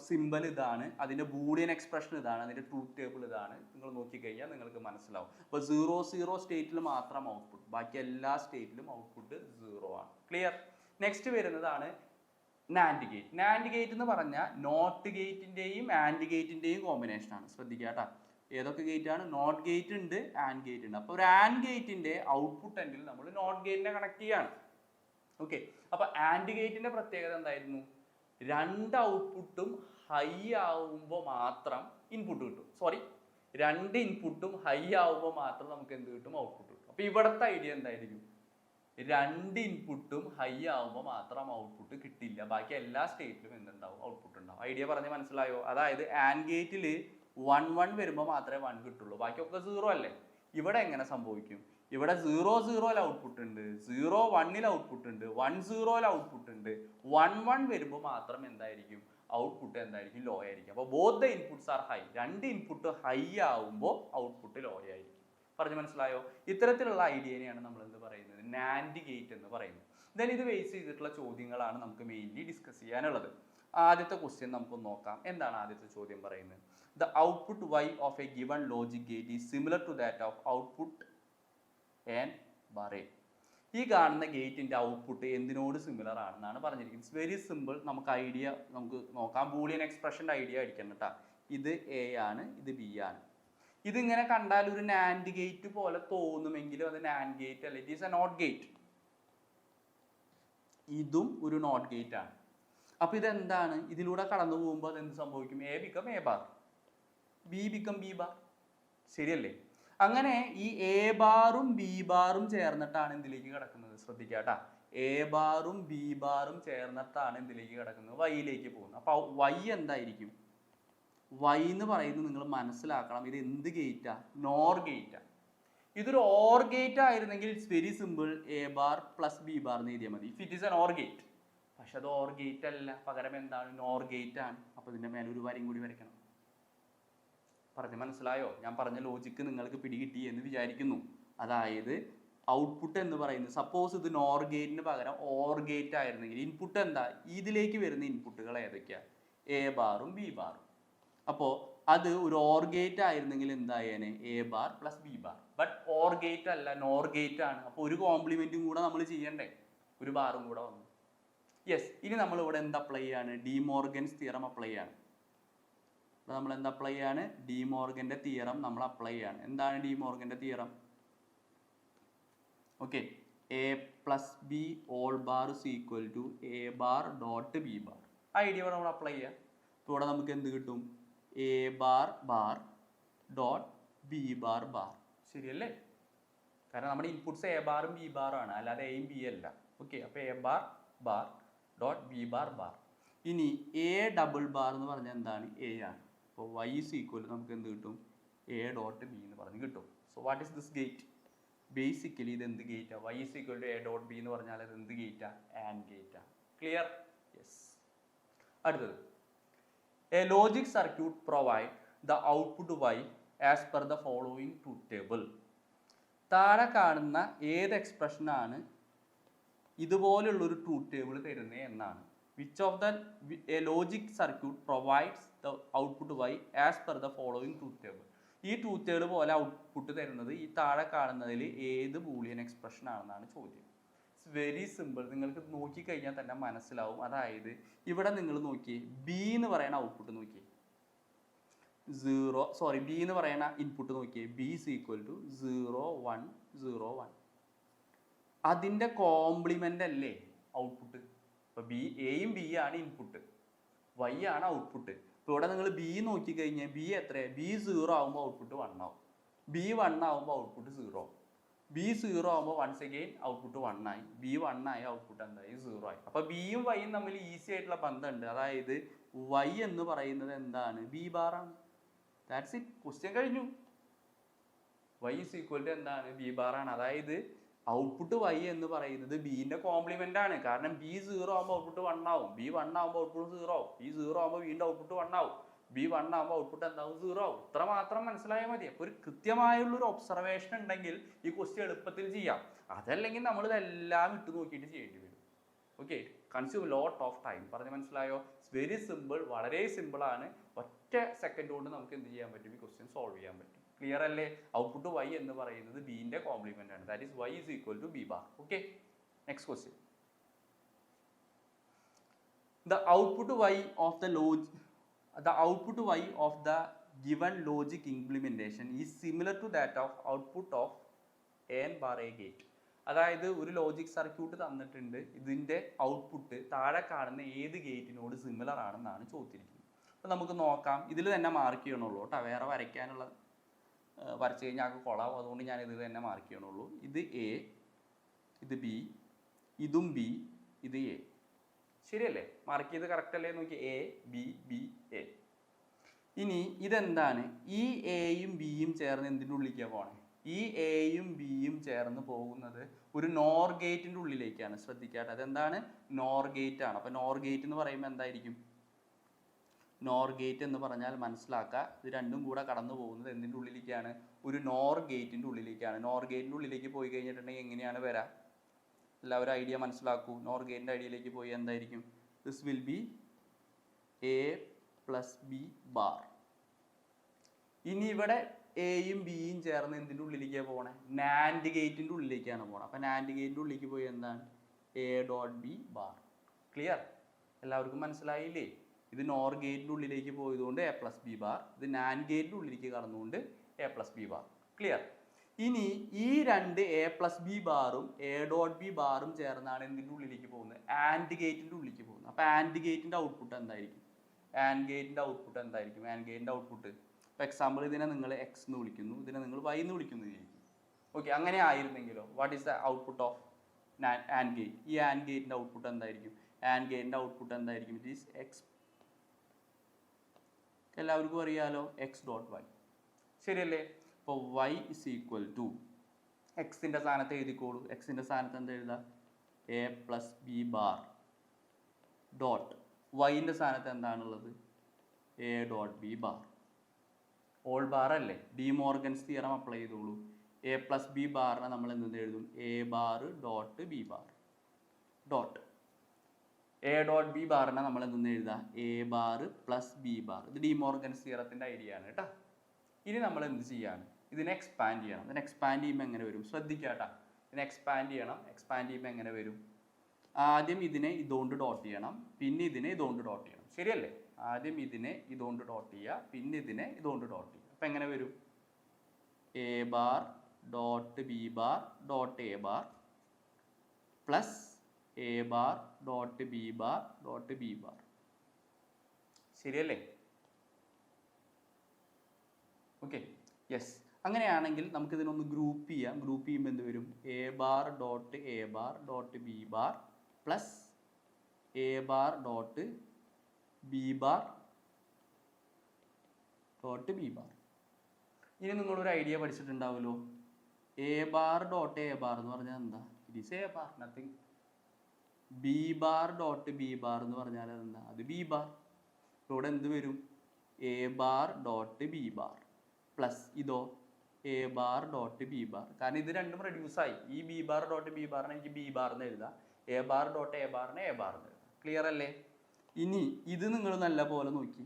സിമ്പൽ ഇതാണ്, അതിൻ്റെ ബൂളിയൻ എക്സ്പ്രഷൻ ഇതാണ്, അതിൻ്റെ ട്രൂത്ത് ടേബിൾ ഇതാണ്. നിങ്ങൾ നോക്കിക്കഴിഞ്ഞാൽ നിങ്ങൾക്ക് മനസ്സിലാവും. അപ്പോൾ 0 സ്റ്റേറ്റിൽ മാത്രം ഔട്ട്പുട്ട്, ബാക്കി എല്ലാ സ്റ്റേറ്റിലും ഔട്ട്പുട്ട് 0 ആണ്. ക്ലിയർ? നെക്സ്റ്റ് വരുന്നതാണ് നാൻഡ് ഗേറ്റ്. നാൻഡ് ഗേറ്റ് എന്ന് പറഞ്ഞാൽ നോട്ട് ഗേറ്റിൻ്റെയും ആൻഡ് ഗേറ്റിൻ്റെയും കോമ്പിനേഷനാണ്. ശ്രദ്ധിക്കുക കേട്ടോ, ഏതൊക്കെ ഗേറ്റ് ആണ്, നോട്ട് ഗേറ്റ് ഉണ്ട്, ആൻഡ് ഗേറ്റ് ഉണ്ട്. അപ്പോൾ ഒരു ആൻഡ് ഗേറ്റിൻ്റെ ഔട്ട്പുട്ട് എൻഡിൽ നമ്മൾ നോട്ട് ഗേറ്റിനെ കണക്ട് ചെയ്യാണ്. ഓക്കെ, അപ്പോൾ ആൻഡ് ഗേറ്റിൻ്റെ പ്രത്യേകത എന്തായിരുന്നു, രണ്ട് ഔട്ട്പുട്ടും ഹൈ ആവുമ്പോൾ മാത്രം ഇൻപുട്ട് കിട്ടും. രണ്ട് ഇൻപുട്ടും ഹൈ ആവുമ്പോൾ മാത്രം നമുക്ക് എന്ത് കിട്ടും, ഔട്ട്പുട്ട് കിട്ടും. അപ്പോൾ ഇവിടുത്തെ ഐഡിയ എന്തായിരിക്കും, രണ്ട് ഇൻപുട്ടും ഹൈ ആവുമ്പോൾ മാത്രം ഔട്ട്പുട്ട് കിട്ടില്ല, ബാക്കി എല്ലാ സ്റ്റേറ്റിലും എന്തുണ്ടാവും, ഔട്ട്പുട്ട് ഉണ്ടാവും. ഐഡിയ പറഞ്ഞ് മനസ്സിലായോ? അതായത് ആൻഡ് ഗേറ്റിൽ 1 വരുമ്പോൾ മാത്രമേ 1 കിട്ടുള്ളൂ, ബാക്കിയൊക്കെ 0 അല്ലേ. ഇവിടെ എങ്ങനെ സംഭവിക്കും, ഇവിടെ 0 ഔട്ട്പുട്ട് ഉണ്ട്, 1 ഔട്ട്പുട്ട് ഉണ്ട്, 1 ഔട്ട്പുട്ട് ഉണ്ട്. 1 വരുമ്പോൾ മാത്രം എന്തായിരിക്കും, ഔട്ട്പുട്ട് എന്തായിരിക്കും, ലോ ആയിരിക്കും. അപ്പോൾ both the inputs R high, രണ്ട് ഇൻപുട്ട് ഹൈ ആവുമ്പോൾ ഔട്ട്പുട്ട് ലോ ആയിരിക്കും. പറഞ്ഞു മനസ്സിലായോ? ഇത്തരത്തിലുള്ള ഐഡിയനെയാണ് നമ്മൾ എന്ത് പറയുന്നത്, നാൻഡ് ഗേറ്റ് എന്ന് പറയുന്നത്. ദെൻ ഇത് ബേസ് ചെയ്തിട്ടുള്ള ചോദ്യങ്ങളാണ് നമുക്ക് മെയിൻലി ഡിസ്കസ് ചെയ്യാനുള്ളത്. ആദ്യത്തെ ക്വസ്റ്റ്യൻ നമുക്ക് നോക്കാം. എന്താണ് ആദ്യത്തെ ചോദ്യം പറയുന്നത്, the output y of a given logic gate is similar to that of output and bar A. ഈ കാണുന്ന ഗേറ്റിൻ്റെ ഔട്ട്പുട്ട് എന്തിനോട് സിമിലർ ആണെന്നാണ് പറഞ്ഞിരിക്കുന്നത്. It's very simple. നമുക്ക് ഐഡിയ നമുക്ക് നോക്കാം. ബൂളിയൻ എക്സ്പ്രഷൻ്റെ ഐഡിയ അടിക്കണം കേട്ടോ. ഇത് എ ആണ്, ഇത് ബി ആണ്. ഇതിങ്ങനെ കണ്ടാൽ ഒരു നാൻഡ് ഗേറ്റ് പോലെ തോന്നുമെങ്കിലും അത് നാൻഡ് ഗേറ്റ് അല്ല, it is a NOT gate. ഇതും ഒരു നോട്ട് ഗേറ്റ് ആണ്. അപ്പോൾ ഇതെന്താണ്, ഇതിലൂടെ കടന്നു പോകുമ്പോൾ അത് എന്ത് സംഭവിക്കും, A become A bar, B become B bar. ശരിയല്ലേ? അങ്ങനെ ഈ എ ബാറും ബി ബാറും ചേർന്നിട്ടാണ് എന്തിലേക്ക് കിടക്കുന്നത്, ശ്രദ്ധിക്കുക കേട്ടോ. എ ബാറും ബി ബാറും ചേർന്നിട്ടാണ് എന്തിലേക്ക് കിടക്കുന്നത്, വൈയിലേക്ക് പോകുന്നത്. അപ്പോൾ വൈ എന്തായിരിക്കും, വൈ എന്ന് പറയുന്നത് നിങ്ങൾ മനസ്സിലാക്കണം, ഇത് എന്ത് ഗേറ്റാ, നോർ ഗേറ്റാ. ഇതൊരു ഓർ ഗേറ്റ് ആയിരുന്നെങ്കിൽ it's very simple, A bar plus B bar എന്ന് എഴുതിയാൽ മതി, if it is N or gate. പക്ഷെ അത് ഓർ ഗേറ്റ് അല്ല, പകരം എന്താണ്, നോർ ഗേറ്റ് ആണ്. അപ്പോൾ ഇതിൻ്റെ മേലെ ഒരു വരയും കൂടി വരയ്ക്കണം. പറഞ്ഞ് മനസ്സിലായോ? ഞാൻ പറഞ്ഞ ലോജിക്ക് നിങ്ങൾക്ക് പിടികിട്ടി എന്ന് വിചാരിക്കുന്നു. അതായത് ഔട്ട്പുട്ട് എന്ന് പറയുന്നത്, സപ്പോസ് ഇത് നോർ ഗേറ്റിന് പകരം ഓർ ഗേറ്റ് ആയിരുന്നെങ്കിൽ ഇൻപുട്ട് എന്താ, ഇതിലേക്ക് വരുന്ന ഇൻപുട്ടുകൾ ഏതൊക്കെയാണ്, എ ബാറും ബി ബാറും. അപ്പോൾ അത് ഒരു ഓർ ഗേറ്റ് ആയിരുന്നെങ്കിൽ എന്തായേനെ, A bar plus B bar. But or gate അല്ല, നോർ ഗേറ്റ് ആണ്. അപ്പോൾ ഒരു കോംപ്ലിമെൻറ്റും കൂടെ നമ്മൾ ചെയ്യണ്ടേ, ഒരു ബാറും കൂടെ വന്നു. യെസ്. ഇനി നമ്മൾ ഇവിടെ എന്ത് അപ്ലൈ ചെയ്യാണ്, ഡി മോർഗൻസ് തിയറം അപ്ലൈ ചെയ്യാണ്. അപ്പോൾ നമ്മൾ എന്ത് അപ്ലൈ ചെയ്യാണ്, ഡി മോർഗൻ്റെ തിയറം നമ്മൾ അപ്ലൈ ചെയ്യാണ്. എന്താണ് ഡി മോർഗൻ്റെ theorem? Okay, A plus B all bar is equal to A bar dot B bar. ആ ഐഡിയ ഇവിടെ നമ്മൾ അപ്ലൈ ചെയ്യാം. അപ്പോൾ ഇവിടെ നമുക്ക് എന്ത് കിട്ടും, A bar bar dot B bar bar. ശരിയല്ലേ? കാരണം നമ്മുടെ ഇൻപുട്സ് എ ബാറും ബി ബാറും ആണ്, അല്ലാതെ എയും ബി അല്ല. ഓക്കെ, അപ്പോൾ A bar bar dot B bar bar. ഇനി എ ഡബിൾ ബാർ എന്ന് പറഞ്ഞാൽ എന്താണ്, എ ആണ്. അപ്പോൾ y is equal നമുക്ക് എന്ത് കിട്ടും, എ ഡോട്ട് ബി എന്ന് പറഞ്ഞ് കിട്ടും. So what is this gate? Basically ഇത് എന്ത് ഗേറ്റാണ്, y is equal to A dot B എന്ന് പറഞ്ഞാൽ അത് എന്ത് ഗേറ്റാണ്, ആൻഡ് ഗേറ്റാണ്. ക്ലിയർ? യെസ്. അടുത്തത് A logic circuit provide the output y as per the following truth table. താഴെ കാണുന്ന ഏത് എക്സ്പ്രഷനാണ് ഇതുപോലുള്ളൊരു ട്രൂത്ത് ടേബിൾ തരുന്നത് എന്നാണ്. Which of the A logic circuit provides the output y as per the following truth table. ഈ ട്രൂത്ത് ടേബിൾ പോലെ ഔട്ട്പുട്ട് തരുന്നത് ഈ താഴെ കാണുന്നതിൽ ഏത് ബൂളിയൻ എക്സ്പ്രഷൻ ആണെന്നാണ് ചോദ്യം. It's very simple. നിങ്ങൾക്ക് നോക്കിക്കഴിഞ്ഞാൽ തന്നെ മനസ്സിലാവും. അതായത് ഇവിടെ നിങ്ങൾ നോക്കിയേ, ബി എന്ന് പറയുന്ന ഔട്ട്പുട്ട് നോക്കിയേ, ബി എന്ന് പറയുന്ന ഇൻപുട്ട് നോക്കിയേ, ബി ഈസ് ഈക്വൽ ടു 0 1 0 1. അതിൻ്റെ കോംപ്ലിമെൻ്റ് അല്ലേ ഔട്ട്പുട്ട്? ഇപ്പോൾ എയും ബി ആണ് ഇൻപുട്ട്, വൈ ആണ് ഔട്ട്പുട്ട്. ഇപ്പോൾ ഇവിടെ നിങ്ങൾ ബി നോക്കിക്കഴിഞ്ഞാൽ ബി എത്രയാണ്? ബി 0 ആകുമ്പോൾ ഔട്ട്പുട്ട് 1 ആവും, ബി 1 ആകുമ്പോൾ ഔട്ട്പുട്ട് 0 ആവും, ബി 0 ആകുമ്പോൾ വൺസ് അഗെയിൻ ഔട്ട്പുട്ട് 1 ആയി, ബി 1 ആയി, ഔട്ട്പുട്ട് എന്തായി? 0 ആയി. അപ്പോൾ ബിയും വൈയും തമ്മിൽ ഈസി ആയിട്ടുള്ള ബന്ധമുണ്ട്. അതായത് വൈ എന്ന് പറയുന്നത് എന്താണ്? ബി ബാർ ആണ്. ദാറ്റ്സ് ഇറ്റ്, ക്വസ്റ്റ്യൻ കഴിഞ്ഞു. വൈ ഇസ് ഈക്വൽ ടു എന്താണ്? ബി ബാർ ആണ്. അതായത് ഔട്ട്പുട്ട് വൈ എന്ന് പറയുന്നത് ബിന്റെ കോംപ്ലിമെന്റ് ആണ്. കാരണം ബി 0 ആകുമ്പോൾ ഔട്ട്പുട്ട് 1 ആവും, ബി 1 ആകുമ്പോൾ ഔട്ട്പുട്ട് 0 ആവും, ബി 0 ആകുമ്പോൾ വീണ്ടും ഔട്ട്പുട്ട് 1 ആവും, ബി 1 ആകുമ്പോൾ ഔട്ട്പുട്ട് എന്താവും? 0 ആവും. ഇത്ര മാത്രം മനസ്സിലായാൽ മതി. അപ്പോൾ ഒരു കൃത്യമായുള്ളൊരു ഒബ്സർവേഷൻ ഉണ്ടെങ്കിൽ ഈ ക്വസ്റ്റ്യൻ എളുപ്പത്തിൽ ചെയ്യാം. അതല്ലെങ്കിൽ നമ്മൾ ഇതെല്ലാം ഇട്ട് നോക്കിയിട്ട് ചെയ്യേണ്ടി വരും. Okay, consume lot of time. പറഞ്ഞ് മനസ്സിലായോ? വെരി സിമ്പിൾ, വളരെ സിമ്പിൾ ആണ്. ഒറ്റ സെക്കൻഡ് കൊണ്ട് നമുക്ക് എന്ത് ചെയ്യാൻ പറ്റും? ഈ ക്വസ്റ്റ്യൻ സോൾവ് ചെയ്യാൻ പറ്റും. ക്ലിയർ അല്ലേ? ഔട്ട്പുട്ട് വൈ എന്ന് പറയുന്നത് ബിന്റെ കോംപ്ലിമെന്റ് ആണ്. That is Y is equal to B bar. Okay, next question. The output y of the given logic implementation is similar to that of output of n bar a gate. അതായത് ഒരു ലോജിക് സർക്യൂട്ട് തന്നിട്ടുണ്ട്, ഇതിന്റെ ഔട്ട്പുട്ട് താഴെ കാണുന്ന ഏത് ഗേറ്റിനോട് സിമിലർ ആണെന്നാണ് ചോദിച്ചിരിക്കുന്നത്. അപ്പോൾ നമുക്ക് നോക്കാം. ഇതിൽ തന്നെ മാർക്ക് ചെയ്യണുള്ളൂ കേട്ടോ, വേറെ വരയ്ക്കാനുള്ള വരച്ച് കഴിഞ്ഞാൽ ആകെ കൊള്ളാവും. അതുകൊണ്ട് ഞാൻ ഇതിൽ തന്നെ മാർക്ക് ചെയ്യണുള്ളൂ. ഇത് എ, ഇത് ബി, ഇതും ബി, ഇത് എ. ശരിയല്ലേ? മാർക്ക് ചെയ്ത് കറക്റ്റ് അല്ലേ? നോക്കി, എ ബി ബി എ. ഇനി ഇതെന്താണ്? ഈ എയും ബിയും ചേർന്ന് എന്തിൻ്റെ ഉള്ളിലേക്കാണ് പോണേ? ഈ എയും ബിയും ചേർന്ന് പോകുന്നത് ഒരു നോർ ഗേറ്റിൻ്റെ ഉള്ളിലേക്കാണ്. ശ്രദ്ധിക്കാട്ടെ, അതെന്താണ്? നോർ ഗേറ്റ് ആണ്. അപ്പോൾ നോർ ഗേറ്റ് എന്ന് പറയുമ്പോൾ എന്തായിരിക്കും? നോർ ഗേറ്റ് എന്ന് പറഞ്ഞാൽ മനസ്സിലാക്കുക, ഇത് രണ്ടും കൂടെ കടന്നു പോകുന്നത് എന്തിൻ്റെ ഉള്ളിലേക്കാണ്? ഒരു നോർ ഗേറ്റിൻ്റെ ഉള്ളിലേക്കാണ്. നോർ ഗേറ്റിൻ്റെ ഉള്ളിലേക്ക് പോയി കഴിഞ്ഞിട്ടുണ്ടെങ്കിൽ എങ്ങനെയാണ് വരാം? എല്ലാവരും ഐഡിയ മനസ്സിലാക്കൂ. നോർ ഗേറ്റിൻ്റെ ഐഡിയയിലേക്ക് പോയി എന്തായിരിക്കും? This will be A plus B bar. ഇനി ഇവിടെ എയും ബിയും ചേർന്ന് എന്തിൻ്റെ ഉള്ളിലേക്കാണ് പോകണേ? നാൻഡ് ഗേറ്റിൻ്റെ ഉള്ളിലേക്കാണ് പോകണം. അപ്പം നാൻഡ് ഗേറ്റിൻ്റെ ഉള്ളിലേക്ക് പോയി എന്താണ്? A dot B bar. Clear? എല്ലാവർക്കും മനസ്സിലായില്ലേ? ഇത് നോർ ഗേറ്റിൻ്റെ ഉള്ളിലേക്ക് പോയതുകൊണ്ട് എ പ്ലസ് ബി ബാർ, ഇത് നാൻഡ് ഗേറ്റിൻ്റെ ഉള്ളിലേക്ക് കടന്നുകൊണ്ട് A plus B bar. Clear? ഇനി ഈ രണ്ട് എ പ്ലസ് ബി ബാറും എ ഡോട്ട് ബി ബാറും ചേർന്നാണ് എന്തിൻ്റെ ഉള്ളിലേക്ക് പോകുന്നത്? ആൻഡ് ഗേറ്റിൻ്റെ ഉള്ളിലേക്ക് പോകുന്നത്. അപ്പോൾ ആൻഡ് ഗേറ്റിൻ്റെ ഔട്ട്പുട്ട് എന്തായിരിക്കും? ആൻഡ് ഗേറ്റിൻ്റെ ഔട്ട്പുട്ട് എന്തായിരിക്കും? ആൻഡ് ഗേറ്റിൻ്റെ ഔട്ട്പുട്ട്, ഇപ്പോൾ എക്സാമ്പിൾ ഇതിനെ നിങ്ങൾ എക്സ് എന്ന് വിളിക്കുന്നു, ഇതിനെ നിങ്ങൾ വൈ എന്ന് വിളിക്കുന്നു വിചാരിക്കും. ഓക്കെ, അങ്ങനെ ആയിരുന്നെങ്കിലോ? What is the output of AND gate? ഈ ആൻഡ് ഗേറ്റിൻ്റെ ഔട്ട്പുട്ട് എന്തായിരിക്കും? ആൻഡ് ഗേറ്റിൻ്റെ ഔട്ട്പുട്ട് എന്തായിരിക്കും? It is X. എല്ലാവർക്കും അറിയാലോ, എക്സ് ഡോട്ട് വൈ. ശരിയല്ലേ? അപ്പോൾ y ഇസ് ഈക്വൽ ടു എക്സിൻ്റെ സ്ഥാനത്ത് എഴുതിക്കോളൂ. എക്സിൻ്റെ സ്ഥാനത്ത് എന്താ എഴുതുക? A plus B bar dot വൈൻ്റെ സ്ഥാനത്ത് എന്താണുള്ളത്? A dot B bar. All bar അല്ലേ? ഡി മോർഗൻസ് തിയറം അപ്ലൈ ചെയ്തോളൂ. എ പ്ലസ് ബി ബാറിനെ നമ്മൾ എന്തെന്ന് എഴുതും? A bar dot B bar dot A dot B ബാറിനെ നമ്മൾ എന്തെന്ന് എഴുതുക? A bar plus B bar. ഇത് ഡി മോർഗൻസ് തിയറത്തിൻ്റെ ഐഡിയ ആണ് കേട്ടോ. ഇനി നമ്മൾ എന്ത് ചെയ്യാണ്? ഇതിനെ എക്സ്പാൻഡ് ചെയ്യണം. ഇതിനെ എക്സ്പാൻഡ് ചെയ്യുമ്പോൾ എങ്ങനെ വരും? ശ്രദ്ധിക്കാട്ടാ, ഇതിനെ എക്സ്പാൻഡ് ചെയ്യണം. എക്സ്പാൻഡ് ചെയ്യുമ്പോൾ എങ്ങനെ വരും? ആദ്യം ഇതിനെ ഇതുകൊണ്ട് ഡോട്ട് ചെയ്യണം, പിന്നെ ഇതിനെ ഇതുകൊണ്ട് ഡോട്ട് ചെയ്യണം. ശരിയല്ലേ? ആദ്യം ഇതിനെ ഇതുകൊണ്ട് ഡോട്ട് ചെയ്യുക, പിന്നെ ഇതിനെ ഇതുകൊണ്ട് ഡോട്ട് ചെയ്യുക. അപ്പം എങ്ങനെ വരും? A bar dot B bar dot A bar plus A bar dot B bar dot B bar. ശരിയല്ലേ? Okay, yes. അങ്ങനെയാണെങ്കിൽ നമുക്കിതിനൊന്ന് ഗ്രൂപ്പ് ചെയ്യാം. ഗ്രൂപ്പ് ചെയ്യുമ്പോൾ എന്ത് വരും? A bar dot A bar dot B bar plus A bar dot B bar dot B bar. ഇനി നിങ്ങളൊരു ഐഡിയ പഠിച്ചിട്ടുണ്ടാവുമല്ലോ, A bar dot A bar എന്ന് പറഞ്ഞാൽ എന്താ? It is A bar, nothing. B bar dot B bar എന്ന് പറഞ്ഞാൽ അതെന്താ? അത് ബി ബാർ. ഇവിടെ എന്ത് വരും? A bar dot B bar plus ഇതോ A bar dot B bar. കാരണം ഇത് രണ്ടും റെഡ്യൂസായി. ഈ ബി ബാർ ഡോട്ട് ബി ബാറിനെ എനിക്ക് ബി ബാർ എന്ന് എഴുതാം, എ ബാർ ഡോട്ട് എ ബാറിനെ എ ബാർ എന്ന് എഴുതാം. ക്ലിയർ അല്ലേ? ഇനി ഇത് നിങ്ങൾ നല്ല പോലെ നോക്കി,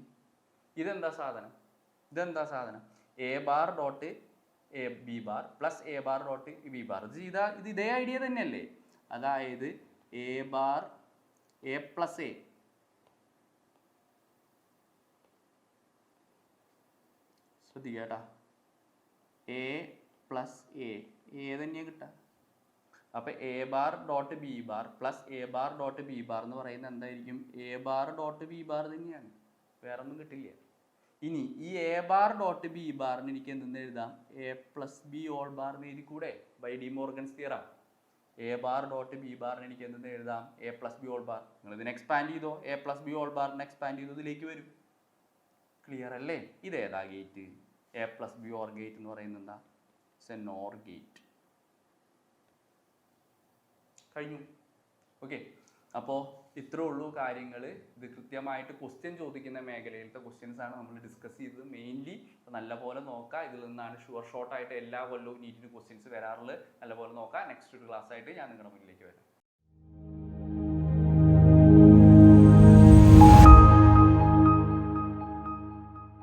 ഇതെന്താ സാധനം? A bar dot A B bar plus A bar dot B bar. ഇത് ഇതേ ഐഡിയ തന്നെയല്ലേ? അതായത് A bar A plus A ശ്രദ്ധിക്കാട്ടാ, എ പ്ലസ് എ തന്നെയാണ് കിട്ടുക. അപ്പൊ A bar dot B bar plus A bar dot B bar എന്ന് പറയുന്നത് എന്തായിരിക്കും? A bar dot B bar തന്നെയാണ്, വേറെ ഒന്നും കിട്ടില്ല. ഇനി ഈ എ ബാർ ഡോട്ട് ബി ബാറിന് എനിക്ക് എന്തെന്ന് എഴുതാം? A plus B all bar എന്ന് എഴുതി കൂടെ? By De Morgan's theorem A bar dot B ബാറിന് എനിക്ക് എന്തെന്ന് എഴുതാം? A plus B all bar. നിങ്ങൾ ഇതിനെ എക്സ്പാൻഡ് ചെയ്തോ, എ പ്ലസ് ബി ഓൾ ബാറിനെ എക്സ്പാൻഡ് ചെയ്തോ ഇതിലേക്ക് വരും. ക്ലിയർ അല്ലേ? ഇതേതാ gate? A plus B or gate എന്ന് പറയുന്നത് എന്താ? It's a NOR gate. കഴിഞ്ഞു. ഓക്കെ, അപ്പോൾ ഇത്രേ ഉള്ളൂ കാര്യങ്ങൾ. ഇത് കൃത്യമായിട്ട് ക്വസ്റ്റ്യൻ ചോദിക്കുന്ന മേഖലയിലത്തെ ക്വസ്റ്റ്യൻസ് ആണ് നമ്മൾ ഡിസ്കസ് ചെയ്തത്. മെയിൻലി നല്ലപോലെ നോക്കുക. ഇതിൽ നിന്നാണ് ഷുവർ ഷോർട്ടായിട്ട് എല്ലാ കൊല്ലവും നീറ്റിന് ക്വസ്റ്റ്യൻസ് വരാറുള്ളത്. നല്ലപോലെ നോക്കുക. നെക്സ്റ്റ് ഒരു ക്ലാസ് ആയിട്ട് ഞാൻ നിങ്ങളുടെ മുന്നിലേക്ക് വരാം.